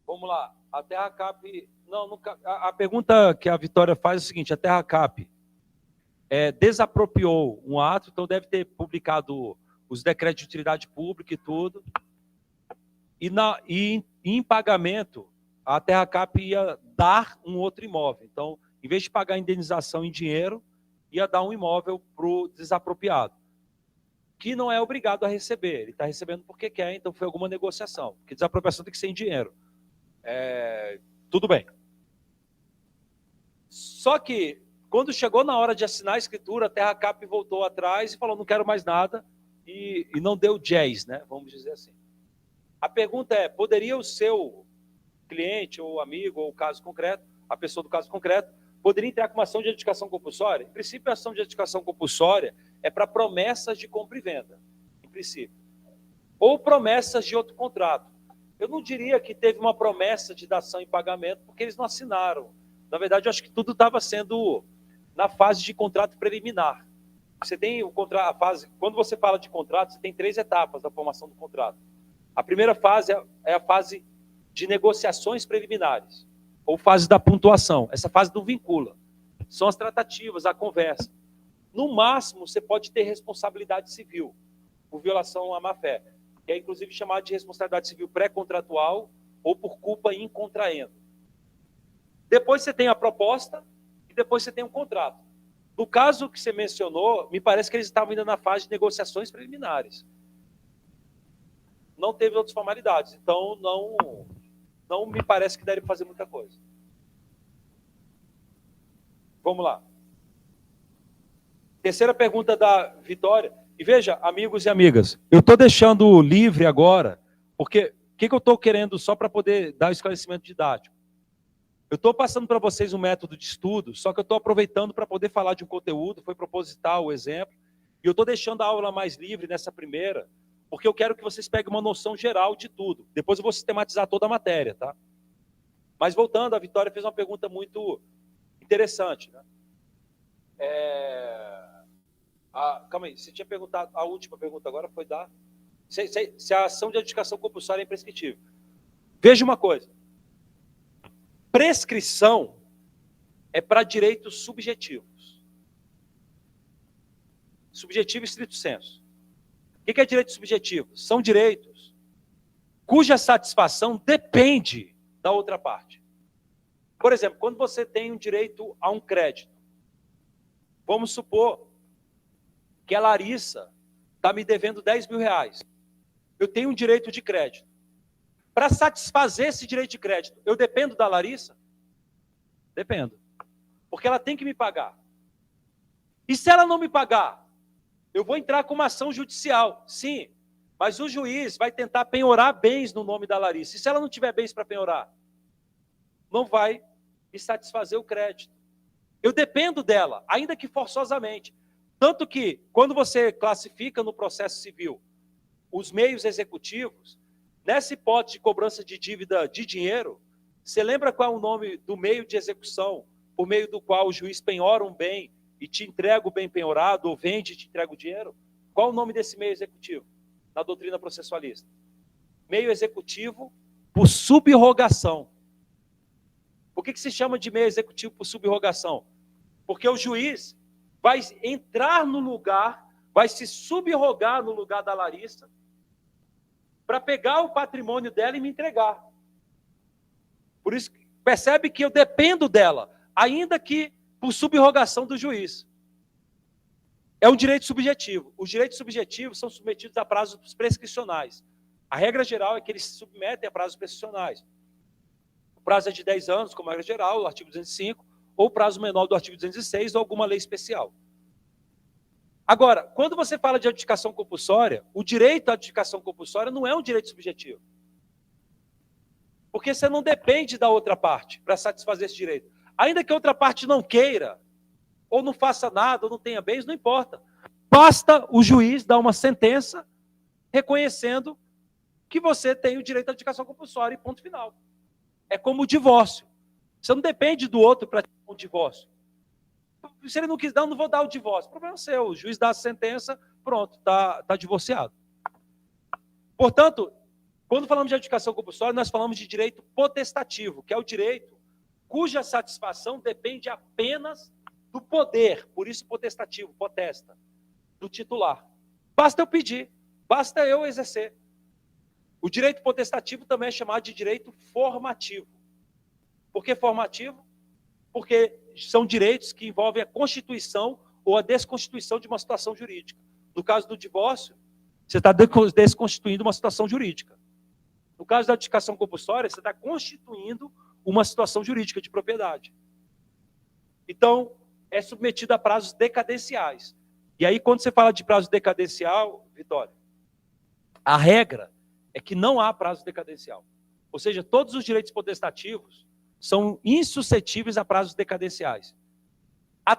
Vamos lá. A Terra Cap... Não, a pergunta que a Vitória faz é o seguinte, a Terra Cap desapropriou um ato, então deve ter publicado os decretos de utilidade pública e tudo, e em pagamento, a Terra Cap ia dar um outro imóvel. Então, em vez de pagar a indenização em dinheiro, ia dar um imóvel para o desapropriado, que não é obrigado a receber. Ele está recebendo porque quer, então foi alguma negociação, porque desapropriação tem que ser em dinheiro. Tudo bem. Só que, quando chegou na hora de assinar a escritura, a Terra Cap voltou atrás e falou, não quero mais nada, e não deu jazz, né? Vamos dizer assim. A pergunta é, poderia o seu cliente, ou amigo, ou caso concreto, a pessoa do caso concreto, poderia entrar com uma ação de adjudicação compulsória? Em princípio, a ação de adjudicação compulsória é para promessas de compra e venda, em princípio. Ou promessas de outro contrato. Eu não diria que teve uma promessa de dação em pagamento, porque eles não assinaram. Na verdade, eu acho que tudo estava sendo na fase de contrato preliminar. Você tem a fase, quando você fala de contrato, você tem 3 etapas da formação do contrato. A primeira fase é a fase de negociações preliminares, ou fase da pontuação. Essa fase não vincula. São as tratativas, a conversa. No máximo, você pode ter responsabilidade civil, por violação à má-fé, que é inclusive chamado de responsabilidade civil pré-contratual ou por culpa in contraendo. Depois você tem a proposta e depois você tem um contrato. No caso que você mencionou, me parece que eles estavam ainda na fase de negociações preliminares. Não teve outras formalidades, então não me parece que deve fazer muita coisa. Vamos lá. Terceira pergunta da Vitória. E veja, amigos e amigas, eu estou deixando livre agora, porque o que eu estou querendo só para poder dar o esclarecimento didático? Eu estou passando para vocês um método de estudo, só que eu estou aproveitando para poder falar de um conteúdo, foi proposital o exemplo, e eu estou deixando a aula mais livre nessa primeira, porque eu quero que vocês peguem uma noção geral de tudo. Depois eu vou sistematizar toda a matéria, tá? Mas voltando, a Vitória fez uma pergunta muito interessante, né? Calma aí, você tinha perguntado, a última pergunta agora foi se a ação de adjudicação compulsória é imprescritível. Veja uma coisa, prescrição é para direitos subjetivos. Subjetivo e estrito sensu. O que é direito subjetivo? São direitos cuja satisfação depende da outra parte. Por exemplo, quando você tem um direito a um crédito, vamos supor que a Larissa está me devendo 10 mil reais. Eu tenho um direito de crédito. Para satisfazer esse direito de crédito, eu dependo da Larissa? Dependo. Porque ela tem que me pagar. E se ela não me pagar, eu vou entrar com uma ação judicial. Sim, mas o juiz vai tentar penhorar bens no nome da Larissa. E se ela não tiver bens para penhorar? Não vai me satisfazer o crédito. Eu dependo dela, ainda que forçosamente. Tanto que, quando você classifica no processo civil os meios executivos, nessa hipótese de cobrança de dívida de dinheiro, você lembra qual é o nome do meio de execução, por meio do qual o juiz penhora um bem e te entrega o bem penhorado, ou vende e te entrega o dinheiro? Qual é o nome desse meio executivo, na doutrina processualista? Meio executivo por subrogação. Por que se chama de meio executivo por subrogação? Porque o juiz vai entrar no lugar, vai se subrogar no lugar da Larissa, para pegar o patrimônio dela e me entregar. Por isso, percebe que eu dependo dela, ainda que por subrogação do juiz. É um direito subjetivo. Os direitos subjetivos são submetidos a prazos prescricionais. A regra geral é que eles se submetem a prazos prescricionais. O prazo é de 10 anos, como regra geral, o artigo 205, ou prazo menor do artigo 206, ou alguma lei especial. Agora, quando você fala de adjudicação compulsória, o direito à adjudicação compulsória não é um direito subjetivo. Porque você não depende da outra parte para satisfazer esse direito. Ainda que a outra parte não queira, ou não faça nada, ou não tenha bens, não importa. Basta o juiz dar uma sentença reconhecendo que você tem o direito à adjudicação compulsória e ponto final. É como o divórcio. Você não depende do outro para ter um divórcio. Se ele não quis dar, eu não vou dar o divórcio. O problema é seu. O juiz dá a sentença, pronto, está divorciado. Portanto, quando falamos de adjudicação compulsória, nós falamos de direito potestativo, que é o direito cuja satisfação depende apenas do poder, por isso potestativo, potesta, do titular. Basta eu pedir, basta eu exercer. O direito potestativo também é chamado de direito formativo. Por que formativo? Porque são direitos que envolvem a constituição ou a desconstituição de uma situação jurídica. No caso do divórcio, você está desconstituindo uma situação jurídica. No caso da adjudicação compulsória, você está constituindo uma situação jurídica de propriedade. Então, é submetido a prazos decadenciais. E aí, quando você fala de prazo decadencial, Vitória, a regra é que não há prazo decadencial. Ou seja, todos os direitos potestativos são insuscetíveis a prazos decadenciais.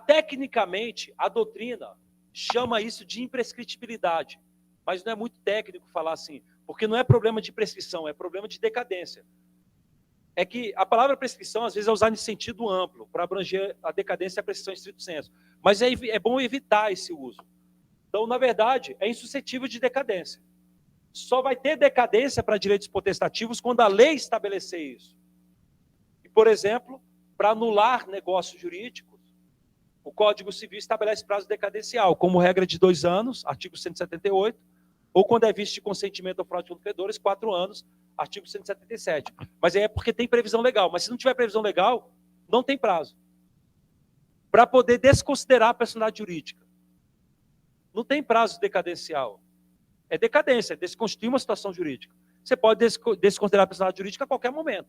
Tecnicamente, a doutrina chama isso de imprescritibilidade, mas não é muito técnico falar assim, porque não é problema de prescrição, é problema de decadência. É que a palavra prescrição, às vezes, é usada em sentido amplo, para abranger a decadência e a prescrição em estrito sensu. Mas é bom evitar esse uso. Então, na verdade, é insuscetível de decadência. Só vai ter decadência para direitos potestativos quando a lei estabelecer isso. Por exemplo, para anular negócios jurídicos, o Código Civil estabelece prazo decadencial, como regra de 2 anos, artigo 178, ou quando é vício de consentimento ou fraude contra credores, 4 anos, artigo 177. Mas aí é porque tem previsão legal. Mas se não tiver previsão legal, não tem prazo. Para poder desconsiderar a personalidade jurídica. Não tem prazo decadencial. É decadência, é desconstituir uma situação jurídica. Você pode desconsiderar a personalidade jurídica a qualquer momento.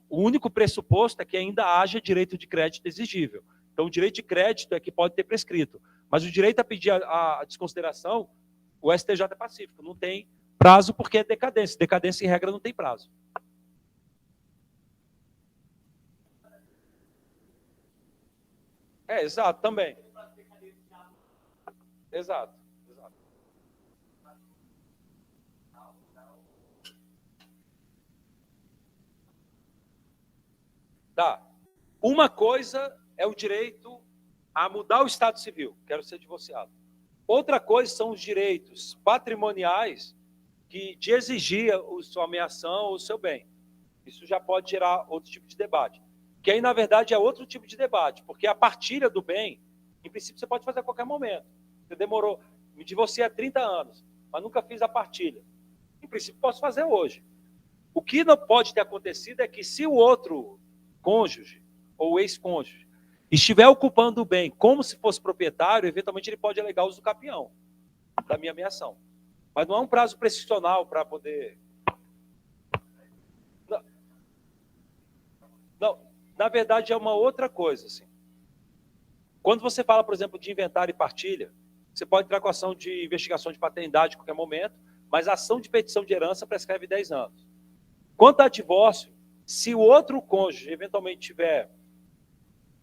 O único pressuposto é que ainda haja direito de crédito exigível. Então, o direito de crédito é que pode ter prescrito. Mas o direito a pedir a desconsideração, o STJ é pacífico. Não tem prazo porque é decadência. Decadência, em regra, não tem prazo. Exato, também. Exato. Tá. Uma coisa é o direito a mudar o estado civil, quero ser divorciado. Outra coisa são os direitos patrimoniais de exigir a sua ameação ou o seu bem. Isso já pode gerar outro tipo de debate. Que aí, na verdade, é outro tipo de debate, porque a partilha do bem, em princípio, você pode fazer a qualquer momento. Você demorou, me divorciei há 30 anos, mas nunca fiz a partilha. Em princípio, posso fazer hoje. O que não pode ter acontecido é que se o outro cônjuge ou ex-cônjuge estiver ocupando o bem como se fosse proprietário, eventualmente ele pode alegar o uso capião da minha ameação. Mas não é um prazo prescricional para poder... Não, não, na verdade é uma outra coisa. Assim. Quando você fala, por exemplo, de inventário e partilha, você pode entrar com ação de investigação de paternidade a qualquer momento, mas a ação de petição de herança prescreve 10 anos. Quanto a divórcio, se o outro cônjuge eventualmente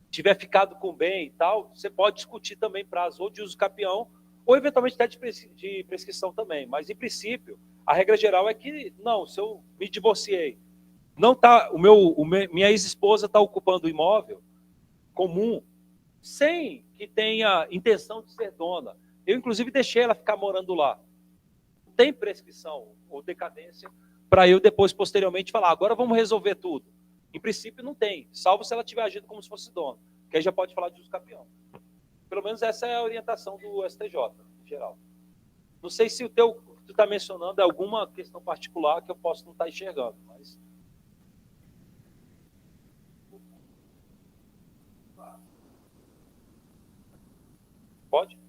tiver ficado com bem e tal, você pode discutir também prazo ou de uso capião, ou eventualmente até de prescrição também. Mas, em princípio, a regra geral é que, não, se eu me divorciei, não tá, minha ex-esposa está ocupando o imóvel comum, sem que tenha intenção de ser dona. Eu, inclusive, deixei ela ficar morando lá. Tem prescrição ou decadência para eu depois, posteriormente, falar, agora vamos resolver tudo. Em princípio, não tem, salvo se ela tiver agido como se fosse dona, que aí já pode falar de uso capião. Pelo menos essa é a orientação do STJ, em geral. Não sei se o que tu está mencionando é alguma questão particular que eu posso não estar enxergando, mas... Pode?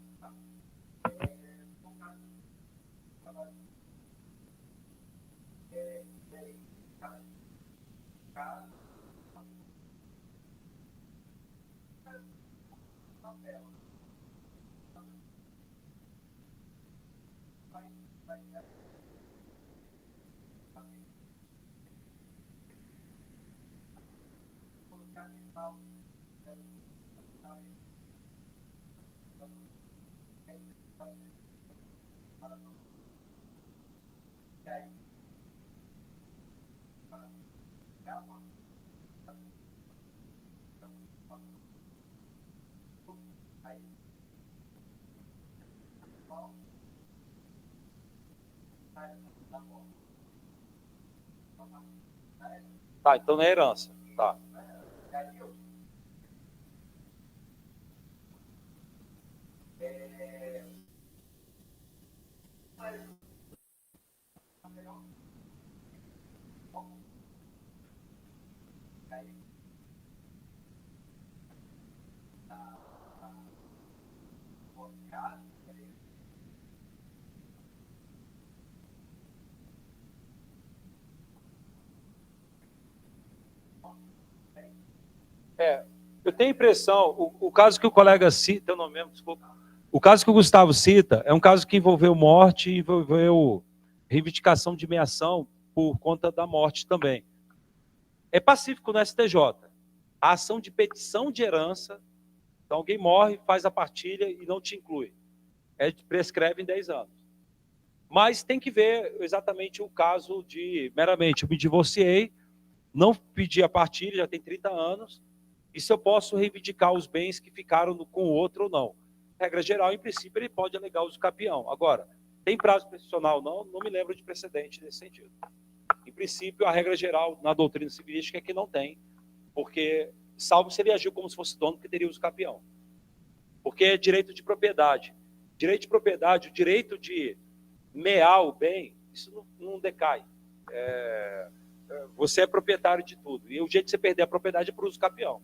Tá, então não é herança. Tá. Eu tenho a impressão, o caso que o colega cita, teu nome mesmo, desculpa. O caso que o Gustavo cita é um caso que envolveu morte e envolveu reivindicação de meação por conta da morte também. É pacífico no STJ. A ação de petição de herança, então alguém morre, faz a partilha e não te inclui. Prescreve em 10 anos. Mas tem que ver exatamente o caso de, meramente, eu me divorciei, não pedi a partilha, já tem 30 anos, e se eu posso reivindicar os bens que ficaram com o outro ou não. Regra geral, em princípio, ele pode alegar uso capião. Agora, tem prazo prescricional? Não me lembro de precedente nesse sentido. Em princípio, a regra geral na doutrina civilística é que não tem, porque, salvo se ele agiu como se fosse dono, que teria uso capião. Porque é direito de propriedade. Direito de propriedade, o direito de mear o bem, isso não decai. Você é proprietário de tudo. E o jeito de você perder a propriedade é por uso capião.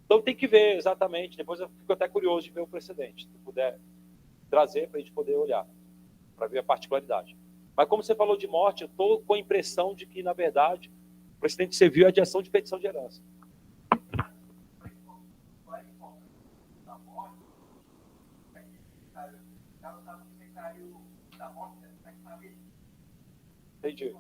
Então tem que ver exatamente, depois eu fico até curioso de ver o precedente, se puder trazer para a gente poder olhar, para ver a particularidade. Mas como você falou de morte, eu estou com a impressão de que, na verdade, o precedente civil é de ação de petição de herança. Entendi.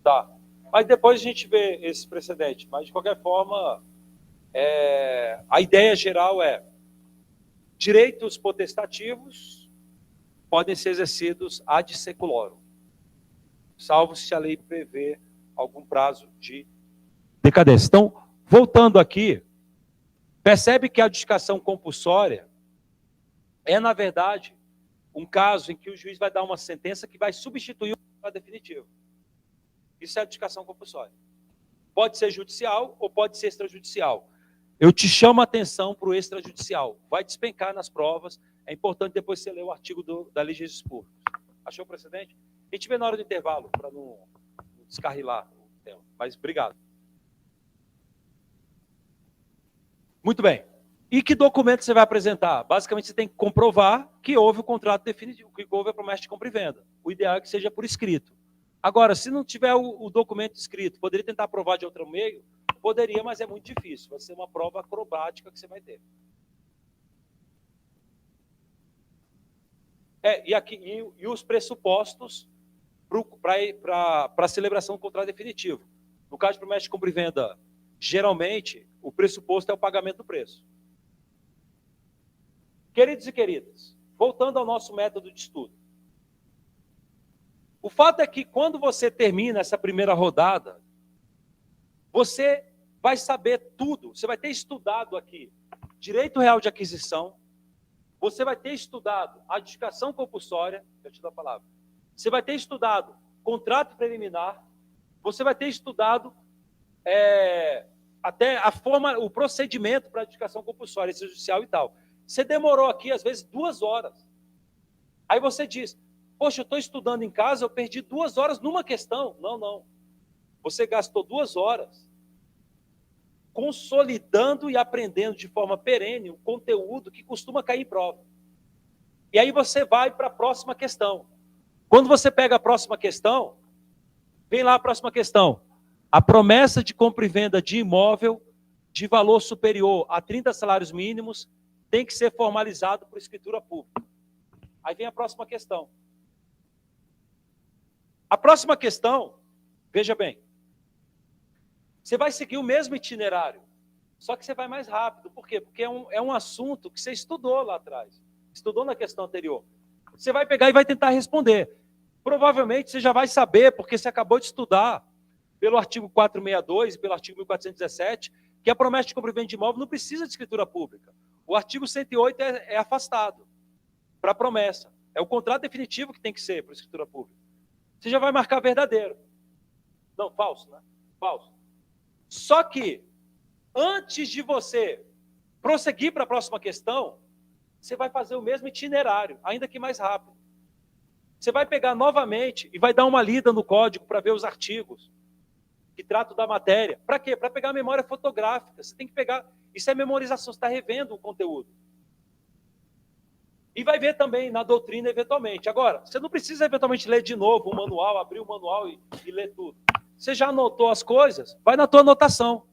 Tá. Mas depois a gente vê esse precedente. Mas, de qualquer forma, a ideia geral é direitos potestativos podem ser exercidos ad seculorum, salvo se a lei prevê algum prazo de decadência. Então, voltando aqui, percebe que a adjudicação compulsória é, na verdade, um caso em que o juiz vai dar uma sentença que vai substituir o contrato definitivo. Isso é adjudicação compulsória. Pode ser judicial ou pode ser extrajudicial. Eu te chamo a atenção para o extrajudicial. Vai despencar nas provas. É importante depois você ler o artigo da Lei de Registros Públicos. Achou o precedente? A gente vê na hora do intervalo, para não descarrilar o tema. Mas obrigado. Muito bem. E que documento você vai apresentar? Basicamente, você tem que comprovar que houve o contrato definitivo, que houve a promessa de compra e venda. O ideal é que seja por escrito. Agora, se não tiver o documento escrito, poderia tentar provar de outro meio? Poderia, mas é muito difícil. Vai ser uma prova acrobática que você vai ter. E os pressupostos para a celebração do contrato definitivo. No caso de promessa de compra e venda, geralmente, o pressuposto é o pagamento do preço. Queridos e queridas, voltando ao nosso método de estudo. O fato é que quando você termina essa primeira rodada, você vai saber tudo. Você vai ter estudado aqui direito real de aquisição, você vai ter estudado adjudicação compulsória, eu te dou a palavra. Você vai ter estudado contrato preliminar, você vai ter estudado até a forma, o procedimento para adjudicação compulsória, extrajudicial e tal. Você demorou aqui, às vezes, 2 horas. Aí você diz, poxa, eu estou estudando em casa, eu perdi 2 horas numa questão. Não, não. Você gastou 2 horas consolidando e aprendendo de forma perene o conteúdo que costuma cair em prova. E aí você vai para a próxima questão. Quando você pega a próxima questão, vem lá a próxima questão. A promessa de compra e venda de imóvel de valor superior a 30 salários mínimos tem que ser formalizado por escritura pública. Aí vem a próxima questão. A próxima questão, veja bem, você vai seguir o mesmo itinerário, só que você vai mais rápido. Por quê? Porque é um assunto que você estudou lá atrás, estudou na questão anterior. Você vai pegar e vai tentar responder. Provavelmente você já vai saber, porque você acabou de estudar, pelo artigo 462 e pelo artigo 1417, que a promessa de compra e venda de imóvel não precisa de escritura pública. O artigo 108 é afastado para a promessa. É o contrato definitivo que tem que ser para a escritura pública. Você já vai marcar verdadeiro. Não, falso, né? Falso. Só que, antes de você prosseguir para a próxima questão, você vai fazer o mesmo itinerário, ainda que mais rápido. Você vai pegar novamente e vai dar uma lida no código para ver os artigos que tratam da matéria. Para quê? Para pegar a memória fotográfica. Você tem que pegar... Isso é memorização, você está revendo o conteúdo. E vai ver também na doutrina, eventualmente. Agora, você não precisa, eventualmente, ler de novo o manual, abrir o manual e ler tudo. Você já anotou as coisas? Vai na tua anotação.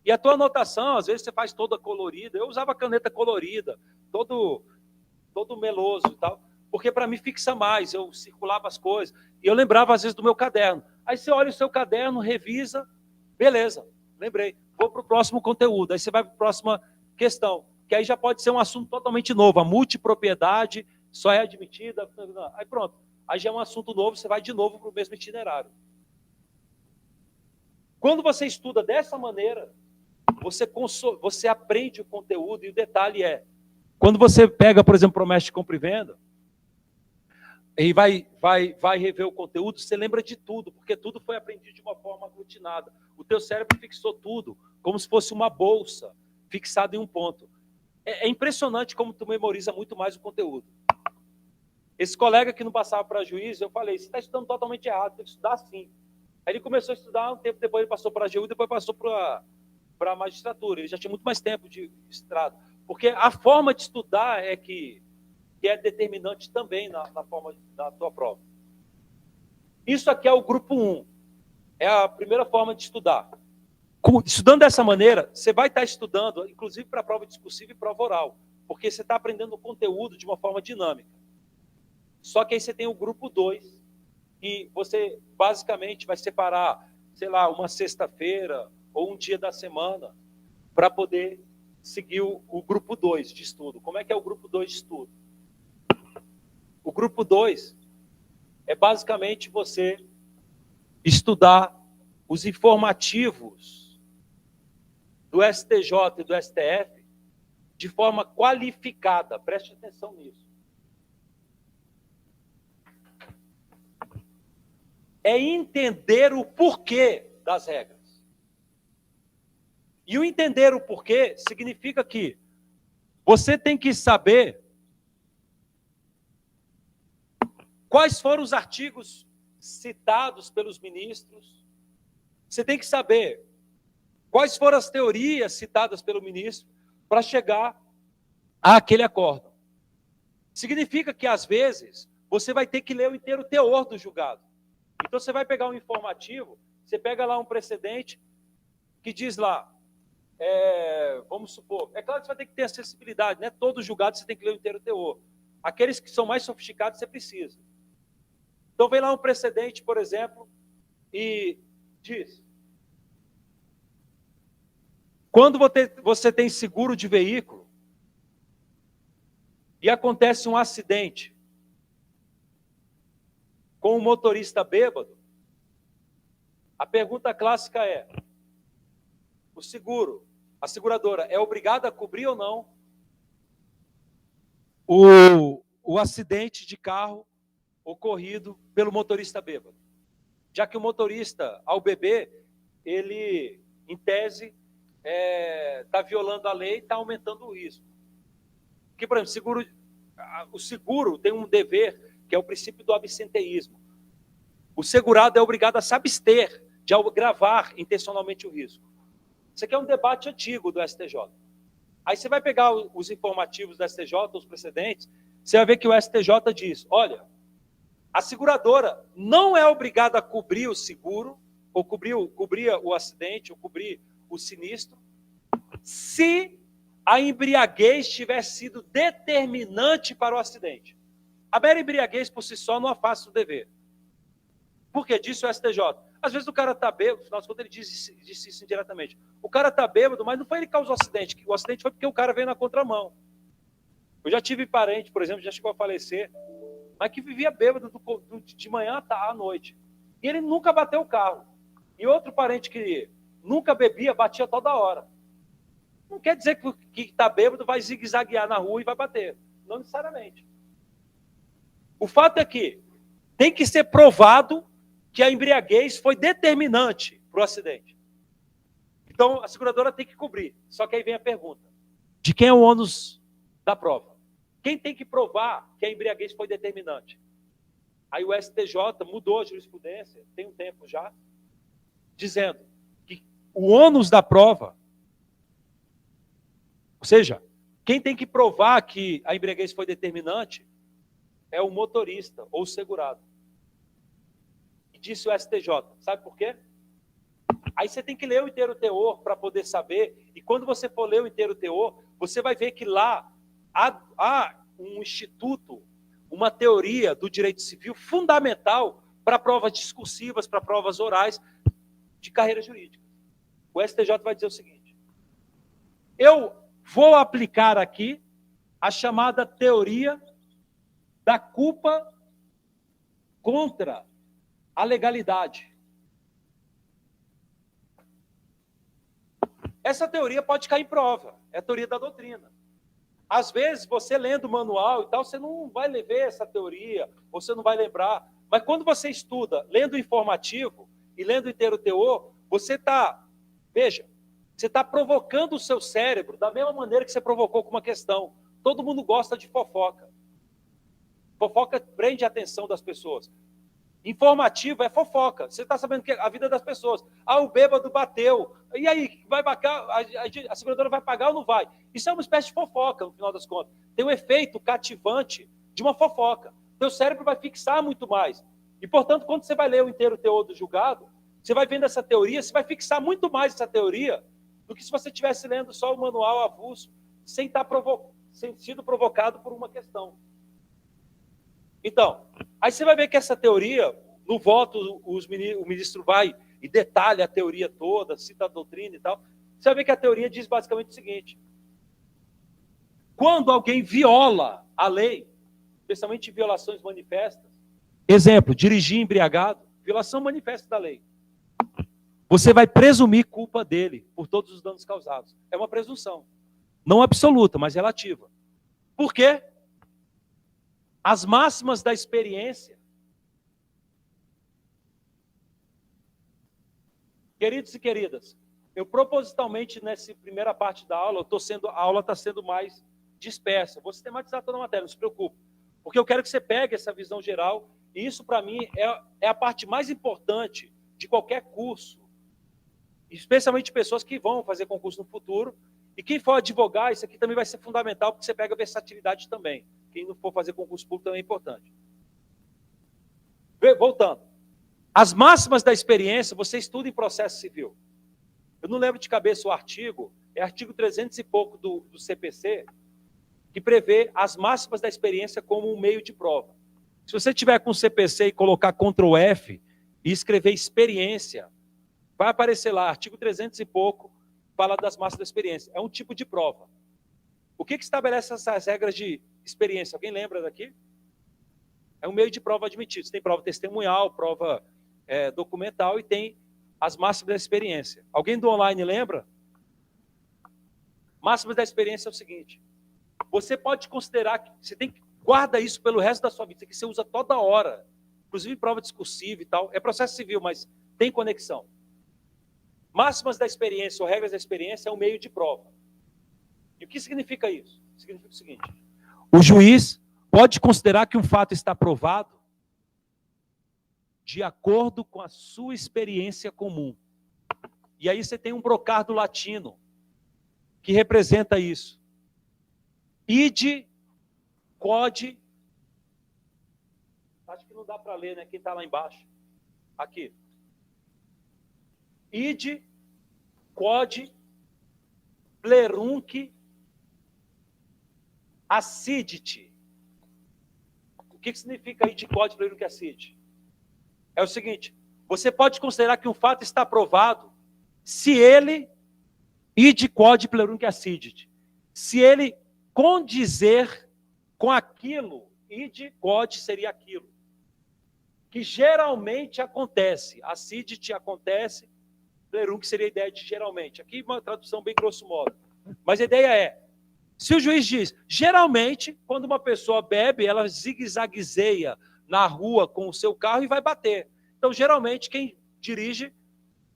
E a tua anotação, às vezes, você faz toda colorida. Eu usava caneta colorida, todo meloso e tal, porque para mim fixa mais. Eu circulava as coisas. E eu lembrava, às vezes, do meu caderno. Aí você olha o seu caderno, revisa, beleza, lembrei. Vou para o próximo conteúdo. Aí você vai para a próxima questão, que aí já pode ser um assunto totalmente novo. A multipropriedade só é admitida. Aí pronto. Aí já é um assunto novo, você vai de novo para o mesmo itinerário. Quando você estuda dessa maneira, você aprende o conteúdo, e o detalhe é, quando você pega, por exemplo, promessa de compra e venda, e vai rever o conteúdo, você lembra de tudo, porque tudo foi aprendido de uma forma aglutinada. O teu cérebro fixou tudo, como se fosse uma bolsa, fixada em um ponto. É impressionante como tu memoriza muito mais o conteúdo. Esse colega que não passava para juiz, eu falei, você está estudando totalmente errado, tem que estudar assim. Aí ele começou a estudar, um tempo depois ele passou para a AGU, depois passou para a magistratura. Ele já tinha muito mais tempo de estrado. Porque a forma de estudar é que é determinante também na forma da tua prova. Isso aqui é o grupo 1. É a primeira forma de estudar. Estudando dessa maneira, você vai estar estudando, inclusive para a prova discursiva e prova oral, porque você está aprendendo o conteúdo de uma forma dinâmica. Só que aí você tem o grupo 2, E você basicamente vai separar, sei lá, uma sexta-feira ou um dia da semana para poder seguir o grupo 2 de estudo. Como é que é o grupo 2 de estudo? O grupo 2 é basicamente você estudar os informativos do STJ e do STF de forma qualificada. Preste atenção nisso. É entender o porquê das regras. E o entender o porquê significa que você tem que saber quais foram os artigos citados pelos ministros. Você tem que saber quais foram as teorias citadas pelo ministro para chegar àquele acórdão. Significa que, às vezes, você vai ter que ler o inteiro teor do julgado. Então, você vai pegar um informativo, você pega lá um precedente que diz lá, vamos supor, é claro que você vai ter que ter acessibilidade, né? Todo julgado você tem que ler o inteiro teor. Aqueles que são mais sofisticados, você precisa. Então, vem lá um precedente, por exemplo, e diz: quando você tem seguro de veículo e acontece um acidente com um motorista bêbado, a pergunta clássica é: o seguro, a seguradora, é obrigada a cobrir ou não o acidente de carro ocorrido pelo motorista bêbado? Já que o motorista, ao beber, ele, em tese, está violando a lei e está aumentando o risco. Porque, por exemplo, o seguro tem um dever, que é o princípio do absenteísmo. O segurado é obrigado a se abster de agravar intencionalmente o risco. Isso aqui é um debate antigo do STJ. Aí você vai pegar os informativos do STJ, os precedentes, você vai ver que o STJ diz: olha, a seguradora não é obrigada a cobrir o seguro, ou cobrir o acidente, ou cobrir o sinistro, se a embriaguez tiver sido determinante para o acidente. A mera embriaguez por si só não afasta o dever. Por que disse o STJ? Às vezes o cara está bêbado, no final das contas ele disse isso indiretamente. O cara está bêbado, mas não foi ele que causou o acidente. O acidente foi porque o cara veio na contramão. Eu já tive parente, por exemplo, já chegou a falecer, mas que vivia bêbado de manhã à noite. E ele nunca bateu o carro. E outro parente que nunca bebia, batia toda hora. Não quer dizer que está bêbado vai zigue-zaguear na rua e vai bater. Não necessariamente. O fato é que tem que ser provado que a embriaguez foi determinante para o acidente. Então, a seguradora tem que cobrir. Só que aí vem a pergunta: de quem é o ônus da prova? Quem tem que provar que a embriaguez foi determinante? Aí o STJ mudou a jurisprudência, tem um tempo já, dizendo que o ônus da prova, ou seja, quem tem que provar que a embriaguez foi determinante é o motorista ou o segurado. E disse o STJ. Sabe por quê? Aí você tem que ler o inteiro teor para poder saber, e quando você for ler o inteiro teor, você vai ver que lá há um instituto, uma teoria do direito civil fundamental para provas discursivas, para provas orais de carreira jurídica. O STJ vai dizer o seguinte: eu vou aplicar aqui a chamada teoria da culpa contra a legalidade. Essa teoria pode cair em prova, é a teoria da doutrina. Às vezes, você lendo o manual e tal, você não vai ver essa teoria, você não vai lembrar. Mas quando você estuda, lendo o informativo e lendo o inteiro teor, você está, veja, você está provocando o seu cérebro da mesma maneira que você provocou com uma questão. Todo mundo gosta de fofoca. Fofoca prende a atenção das pessoas. Informativo é fofoca. Você está sabendo que a vida das pessoas. O bêbado bateu. E aí, vai pagar, a seguradora vai pagar ou não vai? Isso é uma espécie de fofoca, no final das contas. Tem um efeito cativante de uma fofoca. Teu cérebro vai fixar muito mais. E, portanto, quando você vai ler o inteiro teor do julgado, você vai vendo essa teoria, você vai fixar muito mais essa teoria do que se você estivesse lendo só o manual avulso, sem sido provocado por uma questão. Então, aí você vai ver que essa teoria, No voto, o ministro vai e detalha a teoria toda, cita a doutrina e tal. Você vai ver que a teoria diz basicamente o seguinte: quando alguém viola a lei, especialmente violações manifestas, exemplo, dirigir embriagado, violação manifesta da lei, você vai presumir culpa dele por todos os danos causados. É uma presunção. Não absoluta, mas relativa. Por quê? As máximas da experiência. Queridos e queridas, eu propositalmente, nessa primeira parte da aula, a aula está sendo mais dispersa. Vou sistematizar toda a matéria, não se preocupe. Porque eu quero que você pegue essa visão geral, e isso, para mim, é a parte mais importante de qualquer curso. Especialmente pessoas que vão fazer concurso no futuro. E quem for advogar, isso aqui também vai ser fundamental, porque você pega versatilidade também. Quem não for fazer concurso público também é importante. Voltando. As máximas da experiência, você estuda em processo civil. Eu não lembro de cabeça o artigo, é artigo 300 e pouco do CPC, que prevê as máximas da experiência como um meio de prova. Se você tiver com o CPC e colocar Ctrl F e escrever experiência, vai aparecer lá, artigo 300 e pouco, fala das máximas da experiência. É um tipo de prova. O que estabelece essas regras de experiência? Alguém lembra daqui? É um meio de prova admitido. Você tem prova testemunhal, prova documental e tem as máximas da experiência. Alguém do online lembra? Máximas da experiência é o seguinte: você pode considerar que você tem que guarda isso pelo resto da sua vida, que você usa toda hora, inclusive prova discursiva e tal. É processo civil, mas tem conexão. Máximas da experiência ou regras da experiência é um meio de prova. E o que significa isso? Significa o seguinte: o juiz pode considerar que um fato está provado de acordo com a sua experiência comum. E aí você tem um brocardo latino que representa isso. Ide, quod, acho que não dá para ler, né? Quem está lá embaixo. Aqui. Ide, quod, plerunque, assidite. O que significa ide, quod, plerunque, assidite? É o seguinte: você pode considerar que um fato está provado se ele, ide, quod, plerunque, assidite, se ele condizer com aquilo, ide, quod seria aquilo, que geralmente acontece, assidite acontece, plerunque seria a ideia de geralmente. Aqui uma tradução bem grosso modo. Mas a ideia é, se o juiz diz, geralmente, quando uma pessoa bebe, ela zigue-zaguezeia na rua com o seu carro e vai bater. Então, geralmente, quem dirige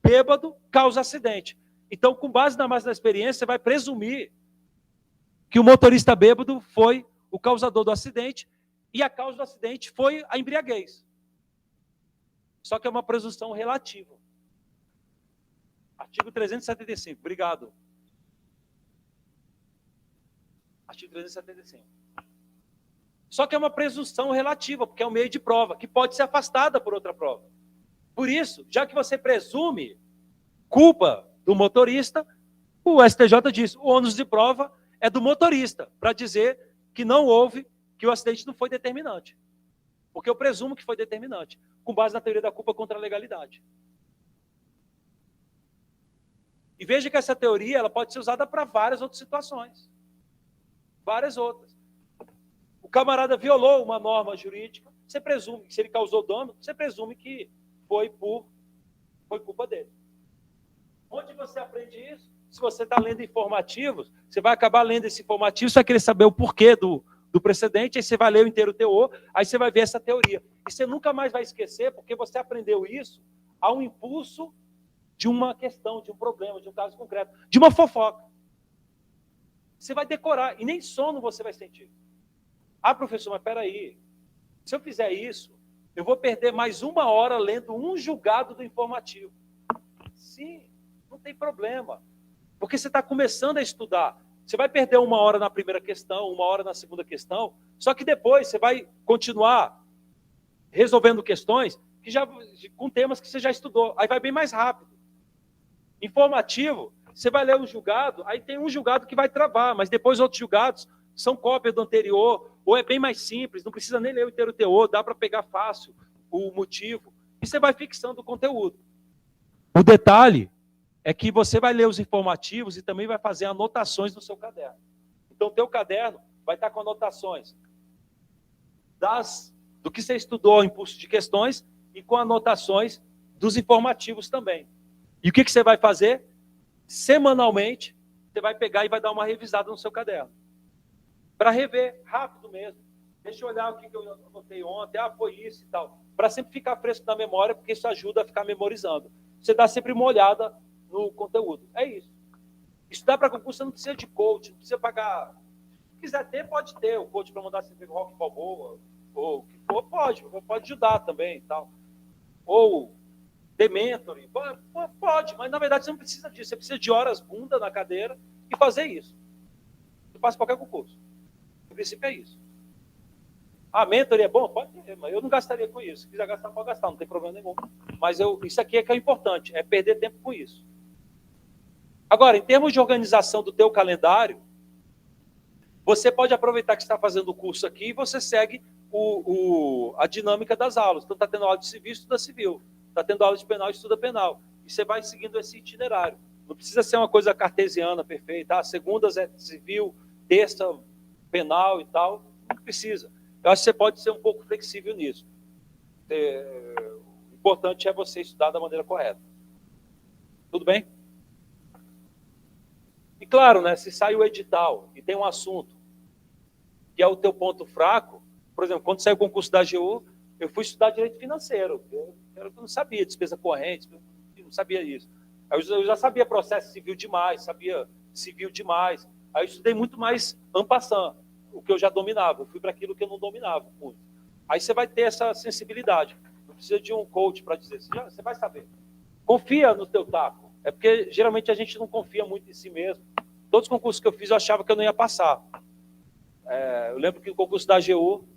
bêbado causa acidente. Então, com base na máxima da experiência, você vai presumir que o motorista bêbado foi o causador do acidente e a causa do acidente foi a embriaguez. Só que é uma presunção relativa. Artigo 375, obrigado. Artigo 375. Só que é uma presunção relativa, porque é um meio de prova, que pode ser afastada por outra prova. Por isso, já que você presume culpa do motorista, o STJ diz, o ônus de prova é do motorista, para dizer que não houve, que o acidente não foi determinante. Porque eu presumo que foi determinante, com base na teoria da culpa contra a legalidade. E veja que essa teoria ela pode ser usada para várias outras situações. Várias outras. O camarada violou uma norma jurídica, você presume que se ele causou dano, você presume que foi culpa dele. Onde você aprende isso? Se você está lendo informativos, você vai acabar lendo esse informativo, você vai querer saber o porquê do precedente, aí você vai ler o inteiro teor, aí você vai ver essa teoria. E você nunca mais vai esquecer, porque você aprendeu isso a um impulso de uma questão, de um problema, de um caso concreto, de uma fofoca. Você vai decorar, e nem sono você vai sentir. Ah, professor, mas peraí, se eu fizer isso, eu vou perder mais 1 hora lendo um julgado do informativo. Sim, não tem problema, porque você está começando a estudar. Você vai perder 1 hora na primeira questão, 1 hora na segunda questão, só que depois você vai continuar resolvendo questões que com temas que você já estudou, aí vai bem mais rápido. Informativo, você vai ler um julgado, aí tem um julgado que vai travar, mas depois outros julgados são cópia do anterior, ou é bem mais simples, não precisa nem ler o inteiro teor, dá para pegar fácil o motivo. E você vai fixando o conteúdo. O detalhe é que você vai ler os informativos e também vai fazer anotações no seu caderno. Então, o teu caderno vai estar com anotações do que você estudou, impulso de questões, e com anotações dos informativos também. E o que você vai fazer? Semanalmente, você vai pegar e vai dar uma revisada no seu caderno. Para rever, rápido mesmo. Deixa eu olhar o que eu anotei ontem, foi isso e tal. Para sempre ficar fresco na memória, porque isso ajuda a ficar memorizando. Você dá sempre uma olhada no conteúdo. É isso. Estudar para concurso, você não precisa de coach, não precisa pagar. Se quiser ter, pode ter. O coach para mandar você ver rock balboa, ou o que for, pode ajudar também e tal. Ou The Mentoring, pode, mas na verdade você não precisa disso. Você precisa de horas bunda na cadeira e fazer isso. Você passa qualquer concurso. O princípio é isso. Mentoring é bom? Pode ter, mas eu não gastaria com isso. Se quiser gastar, pode gastar, não tem problema nenhum. Mas isso aqui é que é importante, é perder tempo com isso. Agora, em termos de organização do teu calendário, você pode aproveitar que você está fazendo o curso aqui e você segue a dinâmica das aulas. Então, está tendo aula de civil, estuda civil. Está tendo aula de penal, estuda penal. E você vai seguindo esse itinerário. Não precisa ser uma coisa cartesiana, perfeita. Segundas é civil, terça, penal e tal. Não precisa. Eu acho que você pode ser um pouco flexível nisso. O importante é você estudar da maneira correta. Tudo bem? E claro, né, se sai o edital e tem um assunto que é o teu ponto fraco, por exemplo, quando saiu o concurso da AGU, eu fui estudar direito financeiro. Eu não sabia despesa corrente, não sabia isso. Eu já sabia processo civil demais, sabia civil demais. Aí eu estudei muito mais en passant, o que eu já dominava. Eu fui para aquilo que eu não dominava muito. Aí você vai ter essa sensibilidade. Não precisa de um coach para dizer. Você vai saber. Confia no teu taco. É porque geralmente a gente não confia muito em si mesmo. Todos os concursos que eu fiz eu achava que eu não ia passar. Eu lembro que no concurso da AGU,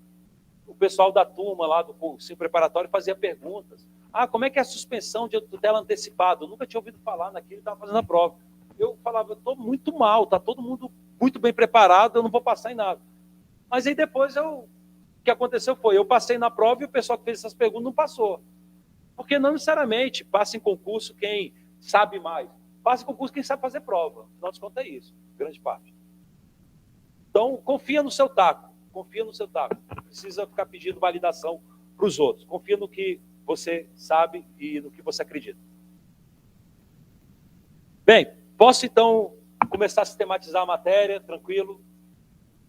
o pessoal da turma lá do curso preparatório fazia perguntas. Como é que é a suspensão de tutela antecipada? Eu nunca tinha ouvido falar naquilo e estava fazendo a prova. Eu falava, eu estou muito mal, está todo mundo muito bem preparado, eu não vou passar em nada. Mas aí depois o que aconteceu foi, eu passei na prova e o pessoal que fez essas perguntas não passou. Porque não necessariamente passa em concurso quem sabe mais. Passa em concurso quem sabe fazer prova. Afinal de contas é isso, grande parte. Então, confia no seu taco. Confia no seu taco. Não precisa ficar pedindo validação para os outros. Confia no que você sabe e no que você acredita. Bem, posso então começar a sistematizar a matéria, tranquilo?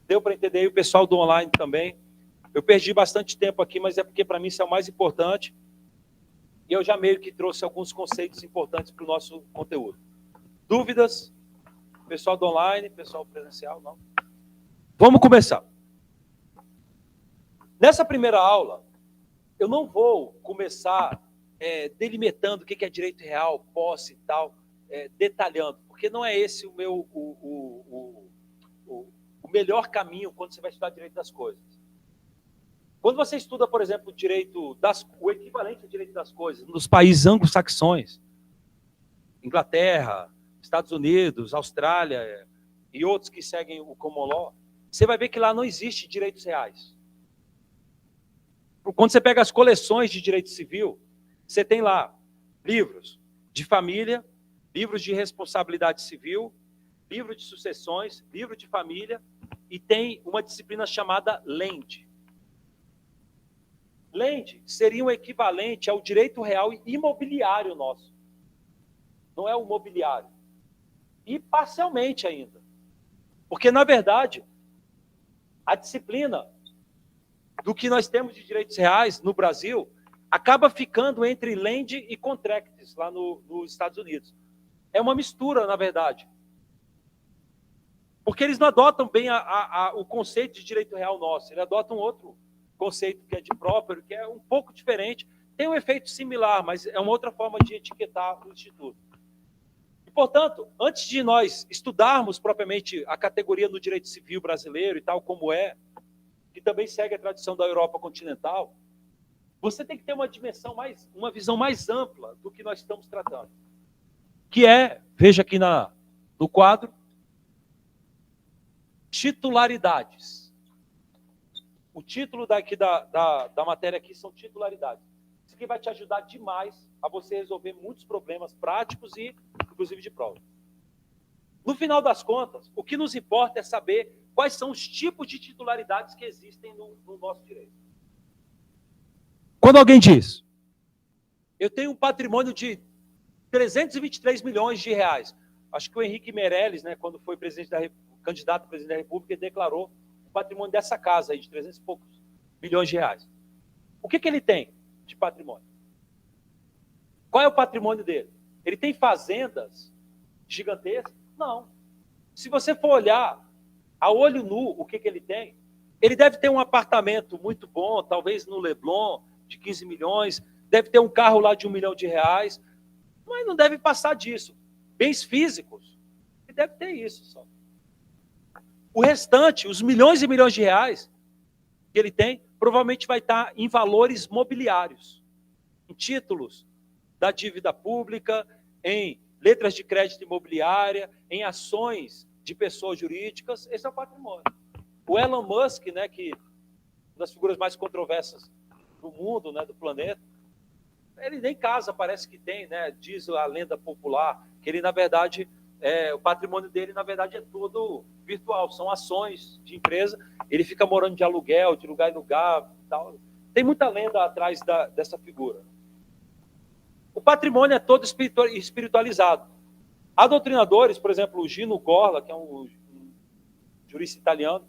Deu para entender aí o pessoal do online também. Eu perdi bastante tempo aqui, mas é porque para mim isso é o mais importante. E eu já meio que trouxe alguns conceitos importantes para o nosso conteúdo. Dúvidas? Pessoal do online, pessoal presencial, não? Vamos começar. Nessa primeira aula, eu não vou começar delimitando o que é direito real, posse e tal, detalhando, porque não é esse o melhor caminho quando você vai estudar direito das coisas. Quando você estuda, por exemplo, o equivalente ao direito das coisas, nos países anglo-saxões, Inglaterra, Estados Unidos, Austrália e outros que seguem o common law, você vai ver que lá não existe direitos reais. Quando você pega as coleções de direito civil, você tem lá livros de família, livros de responsabilidade civil, livro de sucessões, livro de família, e tem uma disciplina chamada Land. Land seria um equivalente ao direito real imobiliário nosso. Não é o mobiliário. E parcialmente ainda. Porque, na verdade, a disciplina do que nós temos de direitos reais no Brasil acaba ficando entre land e contracts lá nos Estados Unidos. É uma mistura, na verdade. Porque eles não adotam bem o conceito de direito real nosso, eles adotam outro conceito que é de próprio, que é um pouco diferente, tem um efeito similar, mas é uma outra forma de etiquetar o Instituto. E, portanto, antes de nós estudarmos propriamente a categoria no direito civil brasileiro e tal como é, que também segue a tradição da Europa continental, você tem que ter uma visão mais ampla do que nós estamos tratando. Que é, veja aqui no quadro, titularidades. O título da matéria aqui são titularidades. aqui vai te ajudar demais a você resolver muitos problemas práticos e, inclusive, de prova. No final das contas, o que nos importa é saber quais são os tipos de titularidades que existem no nosso direito. Quando alguém diz, eu tenho um patrimônio de 323 milhões de reais, acho que o Henrique Meirelles, né, quando foi candidato a presidente da República, ele declarou o patrimônio dessa casa aí, de 300 e poucos milhões de reais. O que ele tem de patrimônio? Qual é o patrimônio dele? Ele tem fazendas gigantescas? Não. Se você for olhar a olho nu o que ele tem, ele deve ter um apartamento muito bom, talvez no Leblon, de 15 milhões, deve ter um carro lá de R$1 milhão, mas não deve passar disso. Bens físicos, ele deve ter isso só. O restante, os milhões e milhões de reais que ele tem, provavelmente vai estar em valores mobiliários, em títulos da dívida pública, em letras de crédito imobiliária, em ações de pessoas jurídicas. Esse é o patrimônio. O Elon Musk, né, que uma das figuras mais controversas do mundo, né, do planeta, ele nem casa parece que tem, né, diz a lenda popular, que ele, na verdade, o patrimônio dele, na verdade, é todo virtual, são ações de empresa, ele fica morando de aluguel, de lugar em lugar, tal. Tem muita lenda atrás dessa figura. O patrimônio é todo espiritualizado. Há doutrinadores, por exemplo, o Gino Gorla, que é um jurista italiano,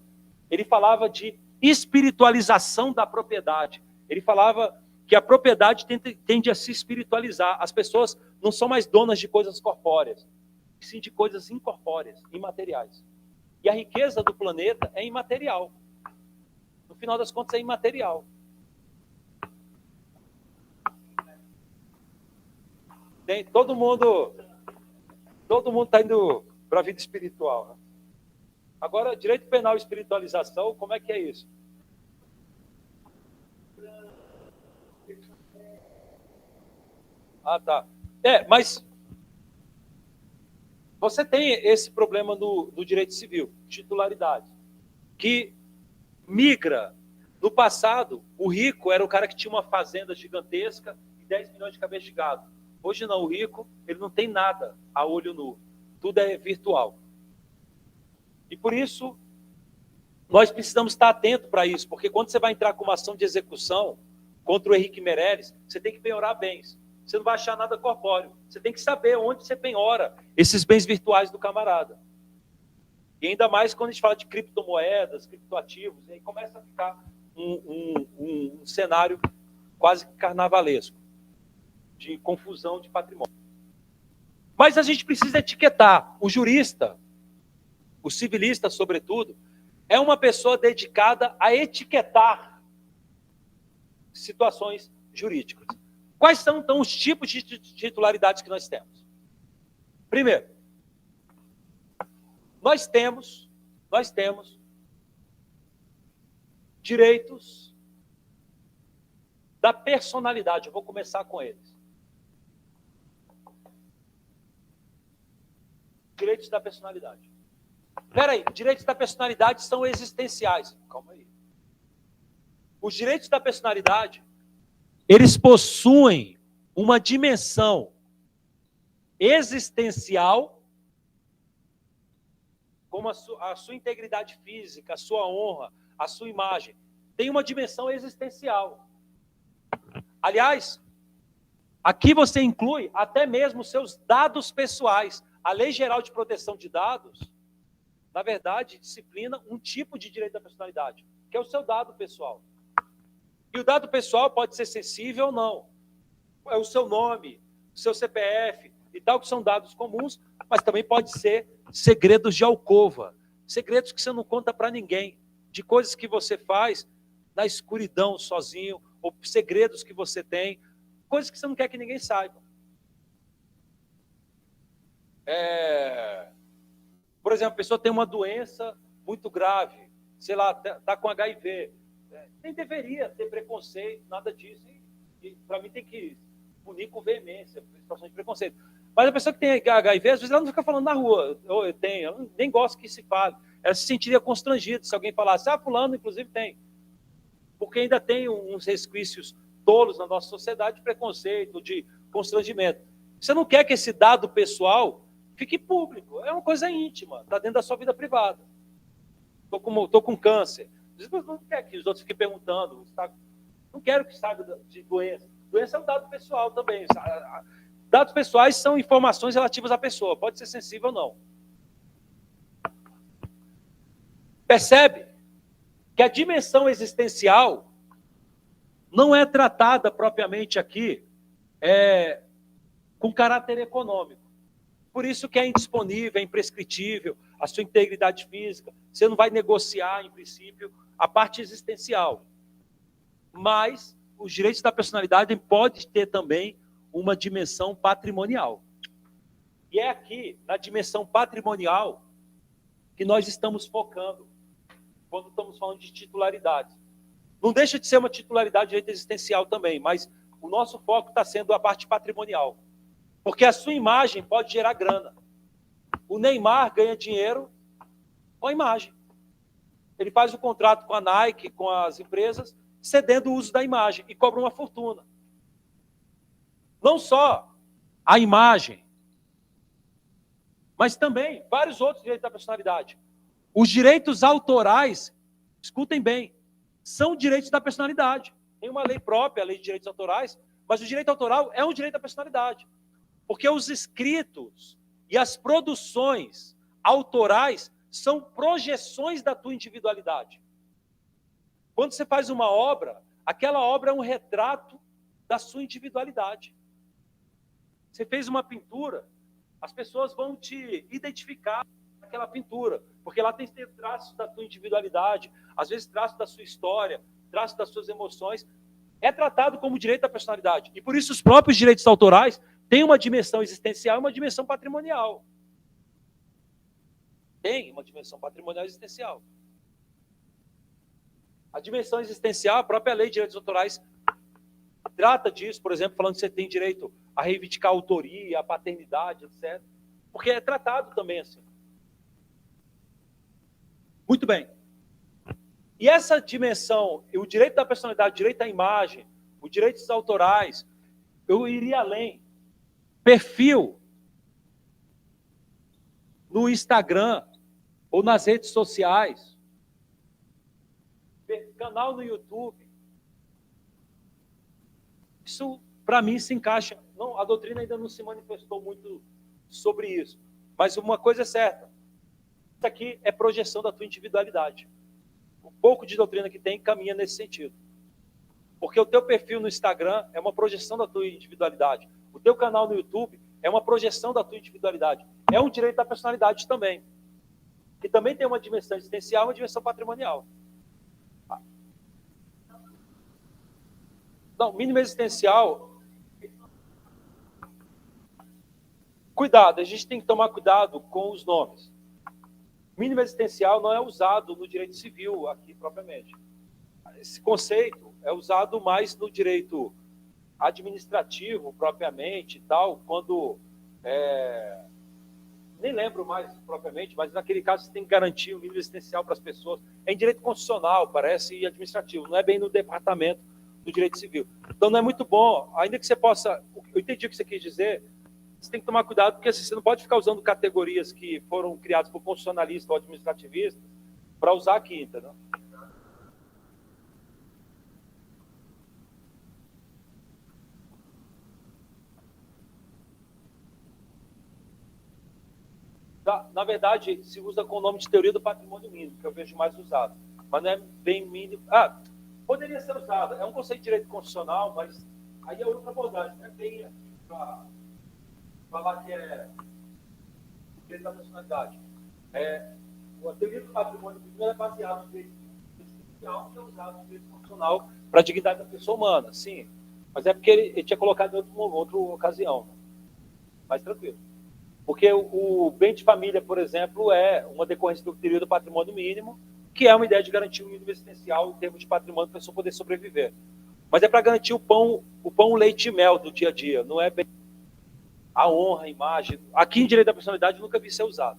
ele falava de espiritualização da propriedade. Ele falava que a propriedade tende a se espiritualizar. As pessoas não são mais donas de coisas corpóreas, sim de coisas incorpóreas, imateriais. E a riqueza do planeta é imaterial. No final das contas, é imaterial. Todo mundo está indo para a vida espiritual. Né? Agora, direito penal e espiritualização, como é que é isso? Ah, tá. Mas você tem esse problema no direito civil, titularidade, que migra. No passado, o rico era o cara que tinha uma fazenda gigantesca e 10 milhões de cabeças de gado. Hoje não, o rico, ele não tem nada a olho nu. Tudo é virtual. E por isso, nós precisamos estar atentos para isso, porque quando você vai entrar com uma ação de execução contra o Henrique Meirelles, você tem que penhorar bens. Você não vai achar nada corpóreo. Você tem que saber onde você penhora esses bens virtuais do camarada. E ainda mais quando a gente fala de criptomoedas, criptoativos, aí começa a ficar um cenário quase carnavalesco, de confusão de patrimônio. Mas a gente precisa etiquetar. O jurista, o civilista, sobretudo, é uma pessoa dedicada a etiquetar situações jurídicas. Quais são, então, os tipos de titularidades que nós temos? Primeiro, nós temos direitos da personalidade. Eu vou começar com eles. Direitos da personalidade. Espera aí, direitos da personalidade são existenciais. Calma aí. Os direitos da personalidade, eles possuem uma dimensão existencial, como a sua integridade física, a sua honra, a sua imagem. Tem uma dimensão existencial. Aliás, aqui você inclui até mesmo os seus dados pessoais. A Lei Geral de Proteção de Dados, na verdade, disciplina um tipo de direito da personalidade, que é o seu dado pessoal. E o dado pessoal pode ser sensível ou não. É o seu nome, o seu CPF e tal, que são dados comuns, mas também pode ser segredos de alcova, segredos que você não conta para ninguém, de coisas que você faz na escuridão, sozinho, ou segredos que você tem, coisas que você não quer que ninguém saiba. Por exemplo, a pessoa tem uma doença muito grave, sei lá, está com HIV. Nem deveria ter preconceito, nada disso. E para mim tem que punir com veemência, situações de preconceito. Mas a pessoa que tem HIV, às vezes ela não fica falando na rua, eu nem gosto que se fale. Ela se sentiria constrangida se alguém falasse, fulano, inclusive, tem. Porque ainda tem uns resquícios tolos na nossa sociedade de preconceito, de constrangimento. Você não quer que esse dado pessoal fique público. É uma coisa íntima, está dentro da sua vida privada. Estou com câncer. Não quer que os outros fiquem perguntando. Não quero que saiba de doença. Doença é um dado pessoal também. Dados pessoais são informações relativas à pessoa. Pode ser sensível ou não. Percebe que a dimensão existencial não é tratada propriamente aqui com caráter econômico. Por isso que é indisponível, é imprescritível, a sua integridade física. Você não vai negociar, em princípio, a parte existencial. Mas os direitos da personalidade podem ter também uma dimensão patrimonial. E é aqui, na dimensão patrimonial, que nós estamos focando quando estamos falando de titularidade. Não deixa de ser uma titularidade de direito existencial também, mas o nosso foco está sendo a parte patrimonial. Porque a sua imagem pode gerar grana. O Neymar ganha dinheiro com a imagem. Ele faz o contrato com a Nike, com as empresas, cedendo o uso da imagem e cobra uma fortuna. Não só a imagem, mas também vários outros direitos da personalidade. Os direitos autorais, escutem bem, são direitos da personalidade. Tem uma lei própria, a lei de direitos autorais, mas o direito autoral é um direito da personalidade. Porque os escritos e as produções autorais são projeções da tua individualidade. Quando você faz uma obra, aquela obra é um retrato da sua individualidade. Você fez uma pintura, as pessoas vão te identificar naquela pintura, porque lá tem traços da tua individualidade, às vezes traços da sua história, traços das suas emoções. É tratado como direito da personalidade. E por isso os próprios direitos autorais têm uma dimensão existencial e uma dimensão patrimonial. Tem uma dimensão patrimonial e existencial. A dimensão existencial, a própria lei de direitos autorais trata disso, por exemplo, falando que você tem direito a reivindicar a autoria, a paternidade, etc. Porque é tratado também assim. Muito bem. E essa dimensão, o direito da personalidade, o direito à imagem, os direitos autorais, eu iria além. Perfil no Instagram ou nas redes sociais, canal no YouTube. Isso, para mim, se encaixa. Não, a doutrina ainda não se manifestou muito sobre isso. Mas uma coisa é certa. Isso aqui é projeção da tua individualidade. O pouco de doutrina que tem caminha nesse sentido. Porque o teu perfil no Instagram é uma projeção da tua individualidade. O teu canal no YouTube é uma projeção da tua individualidade. É um direito da personalidade também. Que também tem uma dimensão existencial e uma dimensão patrimonial. Não, mínimo existencial. Cuidado, a gente tem que tomar cuidado com os nomes. Mínimo existencial não é usado no direito civil aqui propriamente. Esse conceito é usado mais no direito administrativo propriamente e tal, quando nem lembro mais propriamente, mas naquele caso você tem que garantir o mínimo existencial para as pessoas. É em direito constitucional, parece, e administrativo, não é bem no departamento do direito civil. Então não é muito bom, ainda que você possa... Eu entendi o que você quis dizer, você tem que tomar cuidado, porque assim, você não pode ficar usando categorias que foram criadas por constitucionalistas ou administrativistas para usar aqui, entendeu? Na verdade, se usa com o nome de teoria do patrimônio mínimo, que eu vejo mais usado. Mas não é bem mínimo. Poderia ser usado. É um conceito de direito constitucional, mas aí é outra abordagem. Não é bem para falar que é direito da personalidade. A teoria do patrimônio mínimo é baseada no direito existencial, que é usado no direito constitucional para a dignidade da pessoa humana, sim. Mas é porque ele tinha colocado em outra ocasião. Mais tranquilo. Porque o bem de família, por exemplo, é uma decorrência do teoria do patrimônio mínimo, que é uma ideia de garantir o mínimo existencial em termos de patrimônio para a pessoa poder sobreviver. Mas é para garantir o pão, leite e mel do dia a dia, não é bem a honra, a imagem. Aqui em direito da personalidade eu nunca vi ser usado.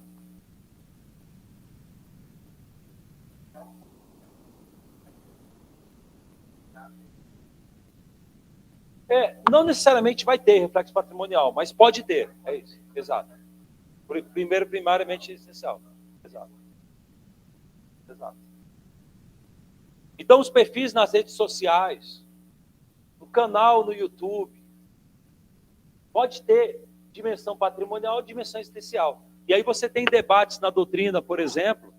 Não necessariamente vai ter reflexo patrimonial, mas pode ter. É isso, exato. Primeiro, primariamente essencial. Exato. Exato. Então, os perfis nas redes sociais, no canal no YouTube, pode ter dimensão patrimonial e dimensão existencial. E aí você tem debates na doutrina, por exemplo,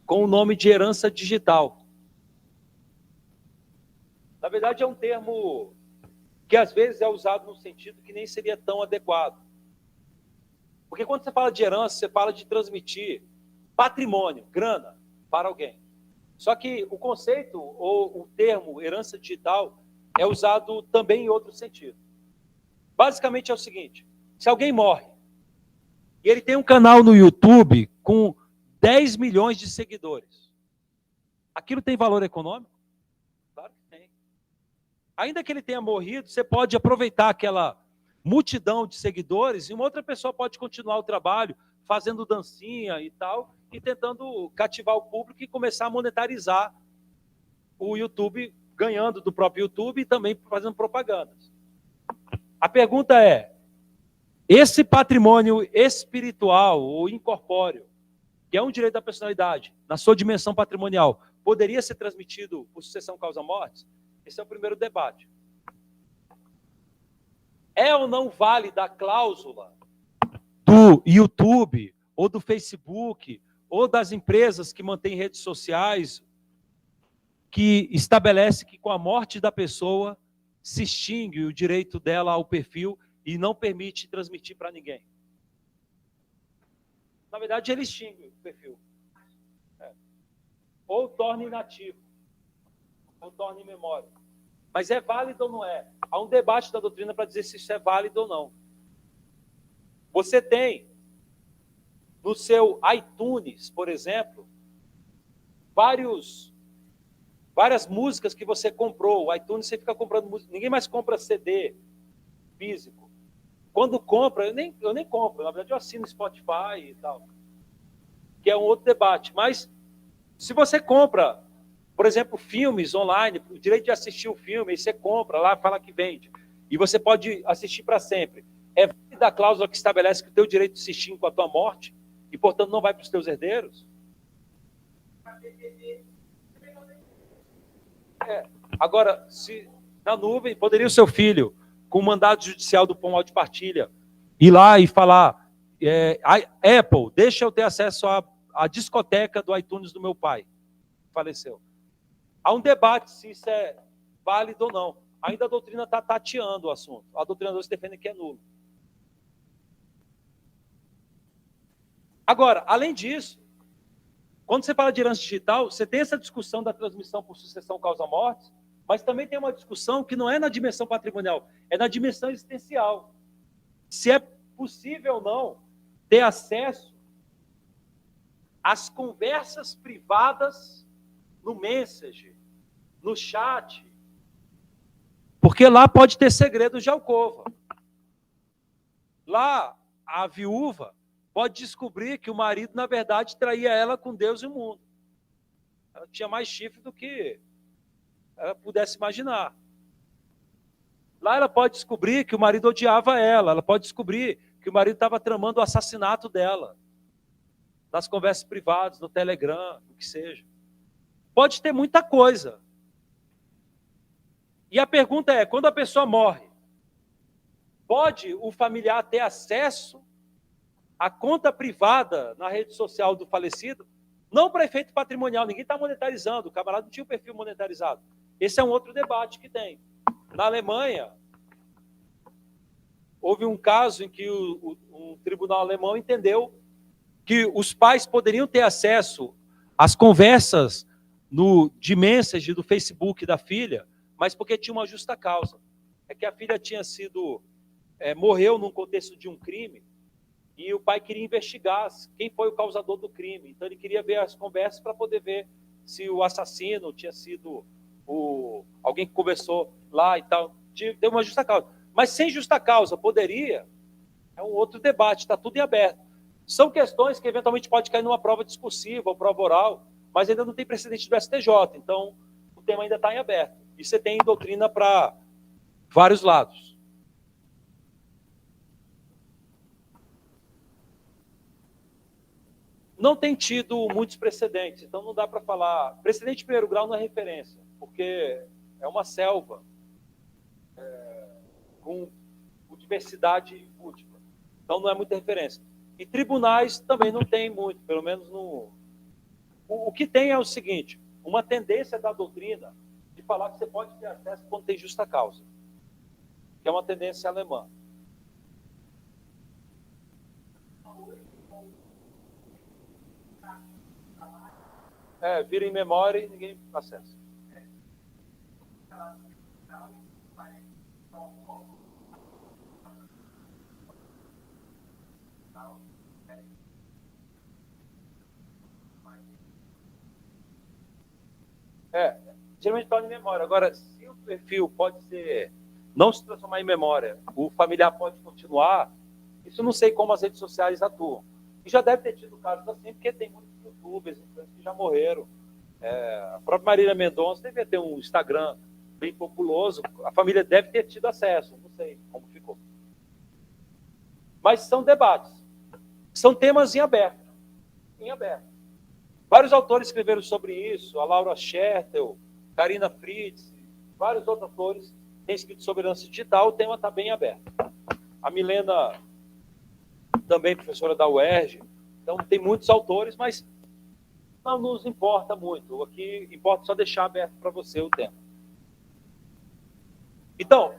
com o nome de herança digital. Na verdade, é um termo que às vezes é usado num sentido que nem seria tão adequado. Porque quando você fala de herança, você fala de transmitir patrimônio, grana, para alguém. Só que o conceito ou o termo herança digital é usado também em outro sentido. Basicamente é o seguinte: se alguém morre e ele tem um canal no YouTube com 10 milhões de seguidores, aquilo tem valor econômico? Claro que tem. Ainda que ele tenha morrido, você pode aproveitar aquela multidão de seguidores e uma outra pessoa pode continuar o trabalho fazendo dancinha e tal, e tentando cativar o público e começar a monetarizar o YouTube, ganhando do próprio YouTube e também fazendo propagandas. A pergunta é: esse patrimônio espiritual ou incorpóreo, que é um direito da personalidade, na sua dimensão patrimonial, poderia ser transmitido por sucessão causa-morte? Esse é o primeiro debate. É ou não válida a cláusula do YouTube, ou do Facebook, ou das empresas que mantêm redes sociais, que estabelece que com a morte da pessoa se extingue o direito dela ao perfil e não permite transmitir para ninguém? Na verdade, ele extingue o perfil. Ou torna inativo, ou torna em memória. Mas é válido ou não é? Há um debate da doutrina para dizer se isso é válido ou não. Você tem no seu iTunes, por exemplo, várias músicas que você comprou. O iTunes você fica comprando música. Ninguém mais compra CD físico. Quando compra, eu nem compro. Na verdade, eu assino Spotify e tal. Que é um outro debate. Mas se você compra, por exemplo, filmes online, o direito de assistir o filme, aí você compra lá, fala que vende. E você pode assistir para sempre. É válida a cláusula que estabelece que o teu direito se extingue com a tua morte e, portanto, não vai para os teus herdeiros? Agora, se na nuvem, poderia o seu filho, com o mandado judicial do Pão de Partilha, ir lá e falar: Apple, deixa eu ter acesso à discoteca do iTunes do meu pai, faleceu. Há um debate se isso é válido ou não. Ainda a doutrina está tateando o assunto. A doutrina se defende que é nulo. Agora, além disso, quando você fala de herança digital, você tem essa discussão da transmissão por sucessão causa-morte, mas também tem uma discussão que não é na dimensão patrimonial, é na dimensão existencial. Se é possível ou não ter acesso às conversas privadas no Messenger, no chat, porque lá pode ter segredos de alcova. Lá, a viúva pode descobrir que o marido, na verdade, traía ela com Deus e o mundo. Ela tinha mais chifre do que ela pudesse imaginar. Lá ela pode descobrir que o marido odiava ela pode descobrir que o marido estava tramando o assassinato dela, nas conversas privadas, no Telegram, o que seja. Pode ter muita coisa. E a pergunta é: quando a pessoa morre, pode o familiar ter acesso à conta privada na rede social do falecido? Não para efeito patrimonial, ninguém está monetarizando, o camarada não tinha o perfil monetarizado. Esse é um outro debate que tem. Na Alemanha, houve um caso em que um tribunal alemão entendeu que os pais poderiam ter acesso às conversas de message do Facebook da filha, mas porque tinha uma justa causa. É que a filha tinha morreu num contexto de um crime, e o pai queria investigar quem foi o causador do crime. Então ele queria ver as conversas para poder ver se o assassino tinha sido alguém que conversou lá e tal. Deu uma justa causa. Mas sem justa causa, poderia? É um outro debate, está tudo em aberto. São questões que eventualmente pode cair numa prova discursiva ou prova oral, mas ainda não tem precedente do STJ. Então, tema ainda está em aberto. E você tem doutrina para vários lados. Não tem tido muitos precedentes, então não dá para falar. Precedente de primeiro grau não é referência, porque é uma selva com diversidade múltipla. Então não é muita referência. E tribunais também não tem muito, pelo menos no... O que tem é o seguinte, uma tendência da doutrina de falar que você pode ter acesso quando tem justa causa, que é uma tendência alemã. Vira em memória e ninguém acessa. Geralmente está em memória. Agora, se o perfil pode ser, não se transformar em memória, o familiar pode continuar, isso eu não sei como as redes sociais atuam. E já deve ter tido casos assim, porque tem muitos youtubers que já morreram. A própria Marília Mendonça devia ter um Instagram bem populoso, a família deve ter tido acesso, não sei como ficou. Mas são debates, são temas em aberto. Em aberto. Vários autores escreveram sobre isso, a Laura Schertel, Karina Fritz, vários outros autores têm escrito sobre herança digital, o tema está bem aberto. A Milena, também professora da UERJ, então tem muitos autores, mas não nos importa muito. Aqui importa só deixar aberto para você o tema. Então,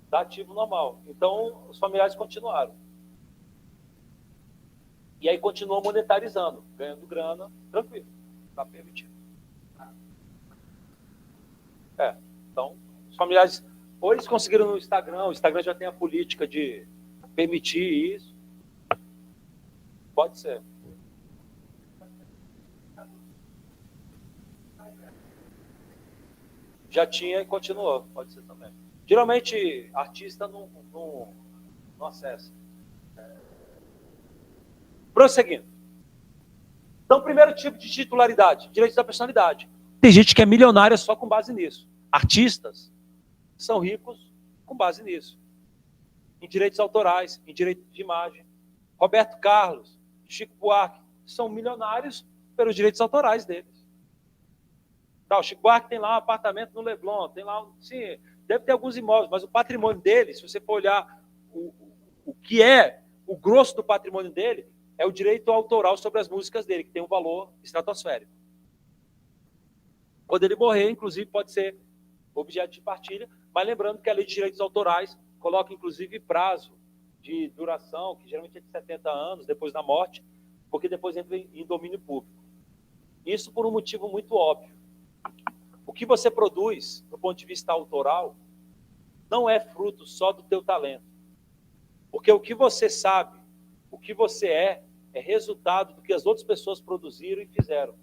está ativo normal. Então, os familiares continuaram. E aí continuam monetarizando, ganhando grana, tranquilo, está permitido. Então, os familiares, ou eles conseguiram no Instagram, o Instagram já tem a política de permitir isso. Pode ser. Já tinha e continuou, pode ser também. Geralmente, artista não acessa. Prosseguindo. Então, primeiro tipo de titularidade, direitos da personalidade. Tem gente que é milionária só com base nisso. Artistas são ricos com base nisso. Em direitos autorais, em direito de imagem. Roberto Carlos, Chico Buarque, são milionários pelos direitos autorais deles. Tá, o Chico Buarque tem lá um apartamento no Leblon, tem lá, sim, deve ter alguns imóveis, mas o patrimônio dele, se você for olhar o que é o grosso do patrimônio dele, é o direito autoral sobre as músicas dele, que tem um valor estratosférico. Quando ele morrer, inclusive, pode ser objeto de partilha, mas lembrando que a lei de direitos autorais coloca, inclusive, prazo de duração, que geralmente é de 70 anos, depois da morte, porque depois entra em domínio público. Isso por um motivo muito óbvio. O que você produz, do ponto de vista autoral, não é fruto só do teu talento. Porque o que você sabe, o que você é resultado do que as outras pessoas produziram e fizeram.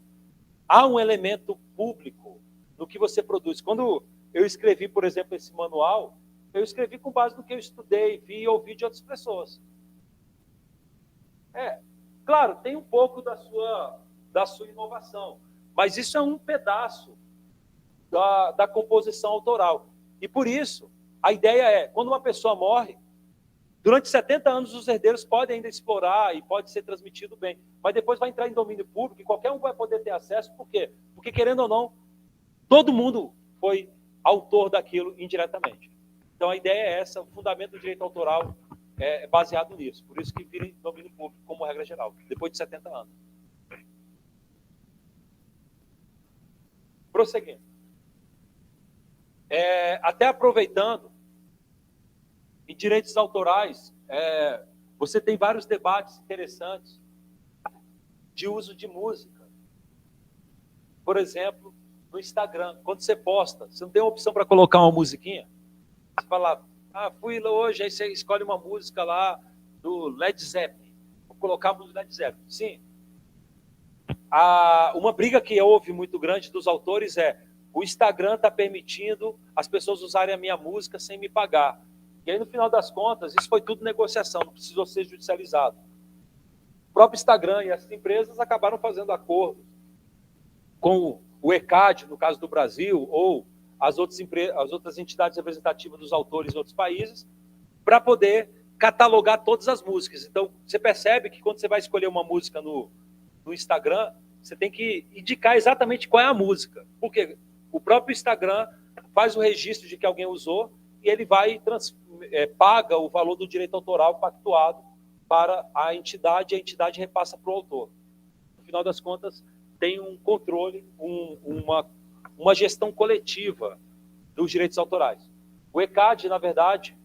Há um elemento público no que você produz. Quando eu escrevi, por exemplo, esse manual, eu escrevi com base no que eu estudei, vi e ouvi de outras pessoas. Claro, tem um pouco da sua inovação, mas isso é um pedaço da composição autoral. E por isso, a ideia é, quando uma pessoa morre, durante 70 anos os herdeiros podem ainda explorar e pode ser transmitido bem, mas depois vai entrar em domínio público e qualquer um vai poder ter acesso, por quê? Porque, querendo ou não, todo mundo foi autor daquilo indiretamente. Então a ideia é essa, o fundamento do direito autoral é baseado nisso, por isso que vira em domínio público como regra geral, depois de 70 anos. Prosseguindo. Até aproveitando, em direitos autorais, você tem vários debates interessantes de uso de música. Por exemplo, no Instagram, quando você posta, você não tem uma opção para colocar uma musiquinha? Você fala, fui lá hoje, aí você escolhe uma música lá do Led Zeppelin. Vou colocar a música do Led Zeppelin. Sim. Uma briga que houve muito grande dos autores o Instagram está permitindo as pessoas usarem a minha música sem me pagar. E aí, no final das contas, isso foi tudo negociação, não precisou ser judicializado. O próprio Instagram e as empresas acabaram fazendo acordos com o ECAD, no caso do Brasil, ou as outras entidades representativas dos autores em outros países, para poder catalogar todas as músicas. Então, você percebe que quando você vai escolher uma música no Instagram, você tem que indicar exatamente qual é a música. Porque o próprio Instagram faz o registro de que alguém usou e ele vai paga o valor do direito autoral pactuado para a entidade, e a entidade repassa para o autor. No final das contas, tem um controle, uma gestão coletiva dos direitos autorais. O ECAD, na verdade,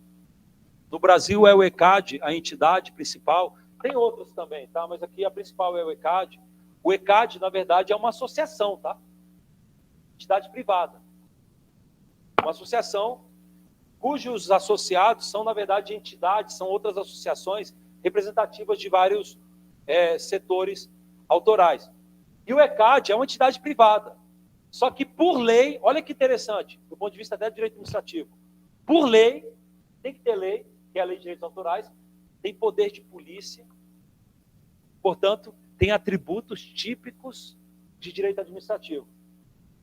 no Brasil é o ECAD, a entidade principal. Tem outras também, tá? Mas aqui a principal é o ECAD. O ECAD, na verdade, é uma associação, tá? Entidade privada. Uma associação cujos associados são, na verdade, entidades, são outras associações representativas de vários setores autorais. E o ECAD é uma entidade privada. Só que, por lei, olha que interessante, do ponto de vista até do direito administrativo, por lei, tem que ter lei, que é a Lei de Direitos Autorais, tem poder de polícia, portanto, tem atributos típicos de direito administrativo.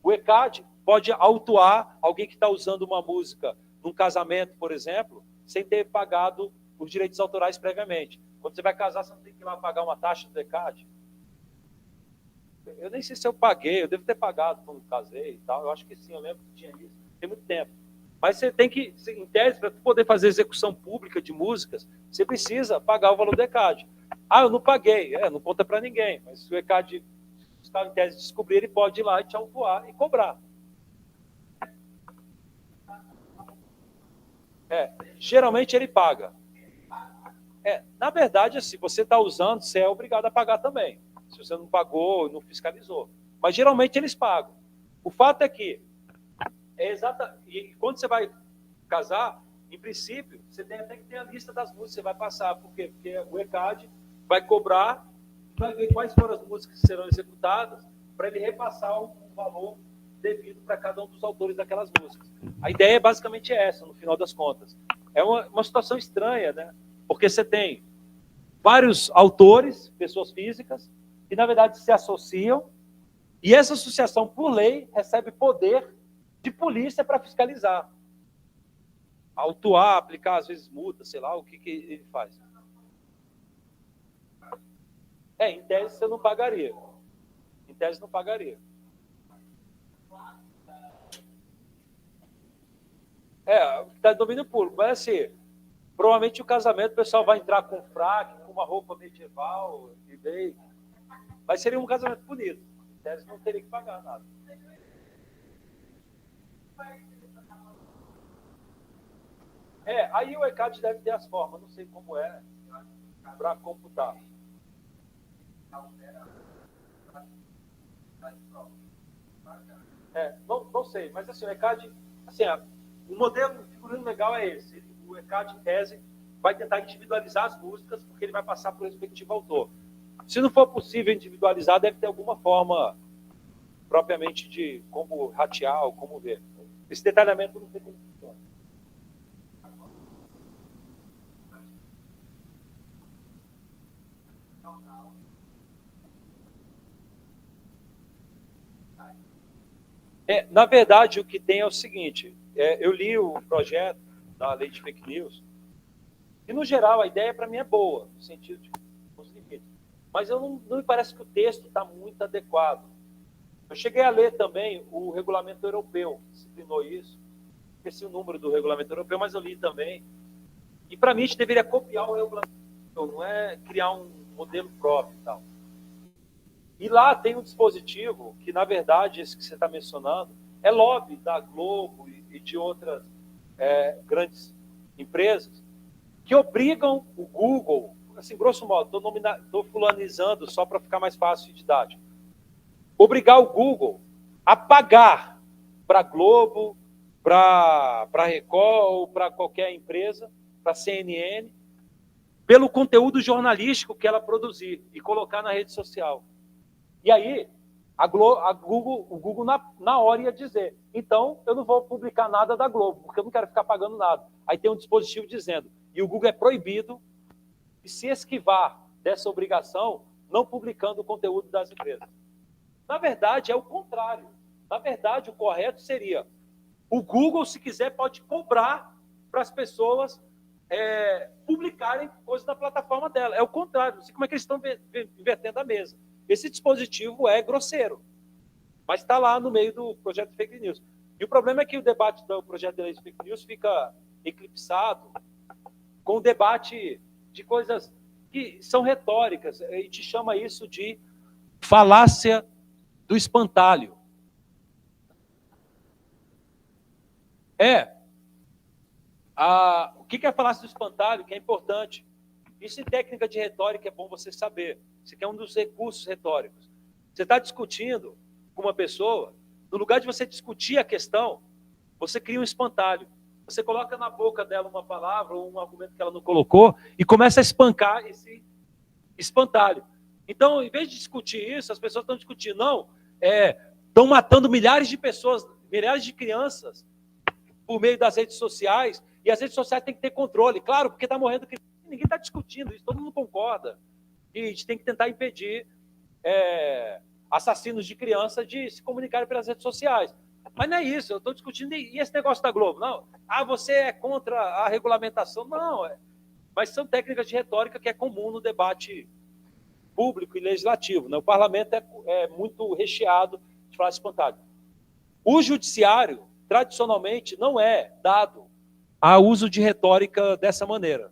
O ECAD pode autuar alguém que está usando uma música num casamento, por exemplo, sem ter pagado os direitos autorais previamente. Quando você vai casar, você não tem que ir lá pagar uma taxa do ECAD. Eu nem sei se eu paguei, eu devo ter pagado quando casei e tal. Eu acho que sim, eu lembro que tinha isso. Tem muito tempo. Mas você tem que, em tese, para poder fazer execução pública de músicas, você precisa pagar o valor do ECAD. Ah, eu não paguei. Não conta para ninguém. Mas se o ECAD está em tese de descobrir, ele pode ir lá e te autuar e cobrar. Geralmente ele paga. Na verdade, se você está usando, você é obrigado a pagar também. Se você não pagou, não fiscalizou. Mas geralmente eles pagam. O fato é que e quando você vai casar, em princípio, você tem até que ter a lista das músicas que você vai passar. Por quê? Porque o ECAD vai cobrar, vai ver quais foram as músicas que serão executadas, para ele repassar um valor devido para cada um dos autores daquelas músicas. A ideia é basicamente essa, no final das contas. É uma situação estranha, né? Porque você tem vários autores, pessoas físicas, que, na verdade, se associam, e essa associação, por lei, recebe poder de polícia para fiscalizar. Autuar, aplicar, às vezes, multa, sei lá, o que ele faz. Em tese, você não pagaria. Em tese, não pagaria. Está em domínio público, mas assim, provavelmente o casamento o pessoal vai entrar com fraque, com uma roupa medieval, mas seria um casamento bonito. Em tese, não teria que pagar nada. Aí o ECAD deve ter as formas, não sei como é, para computar. Não sei, mas assim, o ECAD, assim, o modelo figurino legal é esse. O ECAD, em tese, vai tentar individualizar as músicas, porque ele vai passar para o respectivo autor. Se não for possível individualizar, deve ter alguma forma propriamente de como ratear ou como ver. Esse detalhamento não tem como funciona. Na verdade, o que tem é o seguinte, eu li o projeto da Lei de Fake News, e, no geral, a ideia, para mim, é boa, no sentido de os limites. Mas não me parece que o texto está muito adequado. Eu cheguei a ler também o regulamento europeu, que disciplinou isso. Esqueci o número do regulamento europeu, mas eu li também. E, para mim, a gente deveria copiar o regulamento europeu, não é criar um modelo próprio e tal. E lá tem um dispositivo que, na verdade, esse que você está mencionando, é lobby da Globo e de outras grandes empresas que obrigam o Google, assim, grosso modo, estou fulanizando só para ficar mais fácil de didático, obrigar o Google a pagar para a Globo, para a Record ou para qualquer empresa, para a CNN, pelo conteúdo jornalístico que ela produzir e colocar na rede social. E aí, o Google na hora ia dizer, então eu não vou publicar nada da Globo, porque eu não quero ficar pagando nada. Aí tem um dispositivo dizendo, e o Google é proibido de se esquivar dessa obrigação, não publicando o conteúdo das empresas. Na verdade, é o contrário. Na verdade, o correto seria, o Google, se quiser, pode cobrar para as pessoas publicarem coisas na plataforma dela. É o contrário, não sei como é que eles estão invertendo a mesa. Esse dispositivo é grosseiro, mas está lá no meio do projeto de fake news. E o problema é que o debate do projeto de lei de fake news fica eclipsado com o debate de coisas que são retóricas. A gente chama isso de falácia do espantalho. O que é a falácia do espantalho? Que é importante. Isso em técnica de retórica é bom você saber. Isso aqui é um dos recursos retóricos. Você está discutindo com uma pessoa, no lugar de você discutir a questão, você cria um espantalho. Você coloca na boca dela uma palavra ou um argumento que ela não colocou e começa a espancar esse espantalho. Então, em vez de discutir isso, as pessoas estão discutindo, não, estão matando milhares de pessoas, milhares de crianças por meio das redes sociais, e as redes sociais têm que ter controle, claro, porque está morrendo criança. Ninguém está discutindo isso, todo mundo concorda. E a gente tem que tentar impedir assassinos de crianças de se comunicarem pelas redes sociais. Mas não é isso, eu estou discutindo, e esse negócio da Globo? Não, você é contra a regulamentação? Não, mas são técnicas de retórica que é comum no debate público e legislativo. Né? O parlamento é muito recheado de frases espantalhas. O judiciário, tradicionalmente, não é dado a uso de retórica dessa maneira.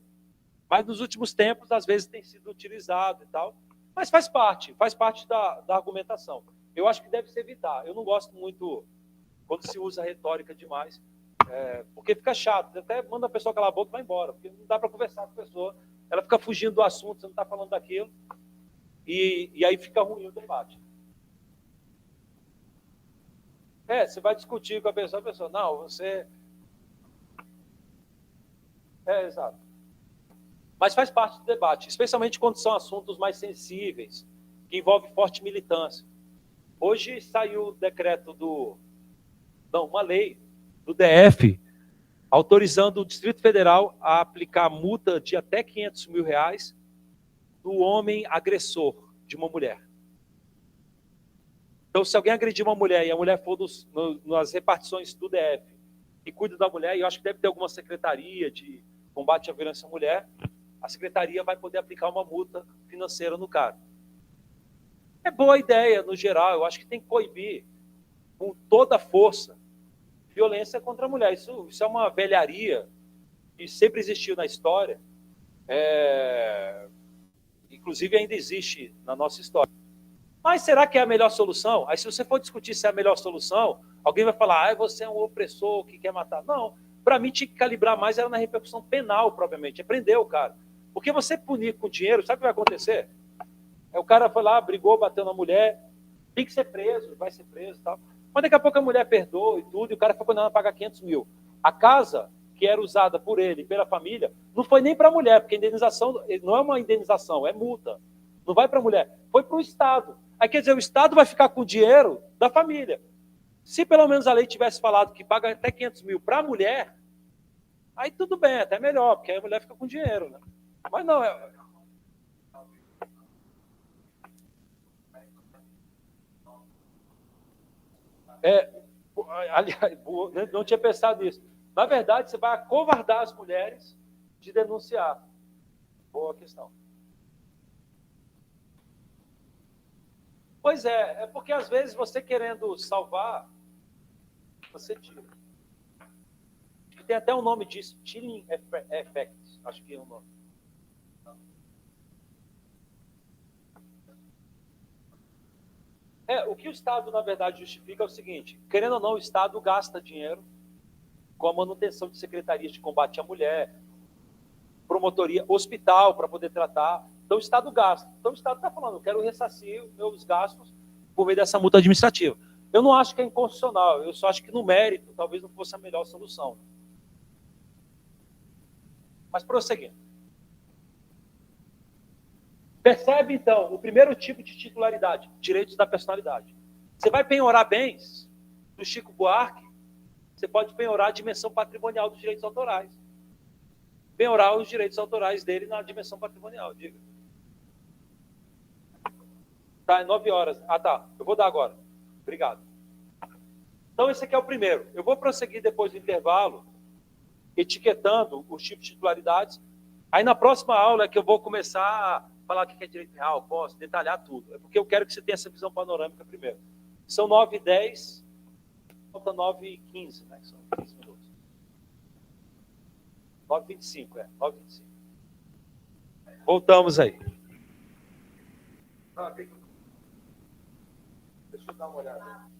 Mas nos últimos tempos, às vezes, tem sido utilizado e tal. Mas faz parte da argumentação. Eu acho que deve se evitar. Eu não gosto muito quando se usa retórica demais, porque fica chato. Você até manda a pessoa calar a boca e vai embora, porque não dá para conversar com a pessoa. Ela fica fugindo do assunto, você não está falando daquilo, e aí fica ruim o debate. Você vai discutir com a pessoa, não, você... exato. Mas faz parte do debate, especialmente quando são assuntos mais sensíveis, que envolvem forte militância. Hoje saiu o decreto uma lei do DF, autorizando o Distrito Federal a aplicar multa de até R$500 mil do homem agressor de uma mulher. Então, se alguém agredir uma mulher e a mulher for nas repartições do DF e cuida da mulher, e eu acho que deve ter alguma secretaria de combate à violência à mulher, a secretaria vai poder aplicar uma multa financeira no cara. É boa ideia, no geral, eu acho que tem que coibir com toda a força violência contra a mulher. Isso é uma velharia que sempre existiu na história, inclusive ainda existe na nossa história. Mas será que é a melhor solução? Aí se você for discutir se é a melhor solução, alguém vai falar, você é um opressor que quer matar. Não, para mim tinha que calibrar mais era na repercussão penal, propriamente, é prender o cara. Porque você punir com dinheiro, sabe o que vai acontecer? O cara foi lá, brigou, bateu na mulher, tem que ser preso, vai ser preso e tal. Mas daqui a pouco a mulher perdoa e tudo, e o cara foi condenado a pagar R$500 mil. A casa que era usada por ele e pela família, não foi nem para a mulher, porque a indenização não é uma indenização, é multa. Não vai para a mulher, foi para o Estado. Aí quer dizer, o Estado vai ficar com o dinheiro da família. Se pelo menos a lei tivesse falado que paga até R$500 mil para a mulher, aí tudo bem, até melhor, porque aí a mulher fica com dinheiro. Né? Mas não, aliás, não tinha pensado nisso. Na verdade, você vai acovardar as mulheres de denunciar. Boa questão. Pois é porque às vezes você querendo salvar, você tira. Tem até um nome disso, chilling effect, acho que é o nome. O que o Estado, na verdade, justifica é o seguinte, querendo ou não, o Estado gasta dinheiro com a manutenção de secretarias de combate à mulher, promotoria, hospital para poder tratar. Então o Estado gasta. Então o Estado está falando, eu quero ressarcir os meus gastos por meio dessa multa administrativa. Eu não acho que é inconstitucional, eu só acho que no mérito talvez não fosse a melhor solução. Mas prosseguindo. Percebe, então, o primeiro tipo de titularidade, direitos da personalidade. Você vai penhorar bens do Chico Buarque, você pode penhorar a dimensão patrimonial dos direitos autorais. Penhorar os direitos autorais dele na dimensão patrimonial, diga. Tá, é 9 horas. Ah, tá. Eu vou dar agora. Obrigado. Então, esse aqui é o primeiro. Eu vou prosseguir depois do intervalo, etiquetando os tipos de titularidades. Aí, na próxima aula, é que eu vou começar a falar o que é direito real, posse, detalhar tudo. É porque eu quero que você tenha essa visão panorâmica primeiro. São 9h10, falta 9h15, né? São 15 minutos. 9h25, 9h25. Voltamos aí. Deixa eu dar uma olhada.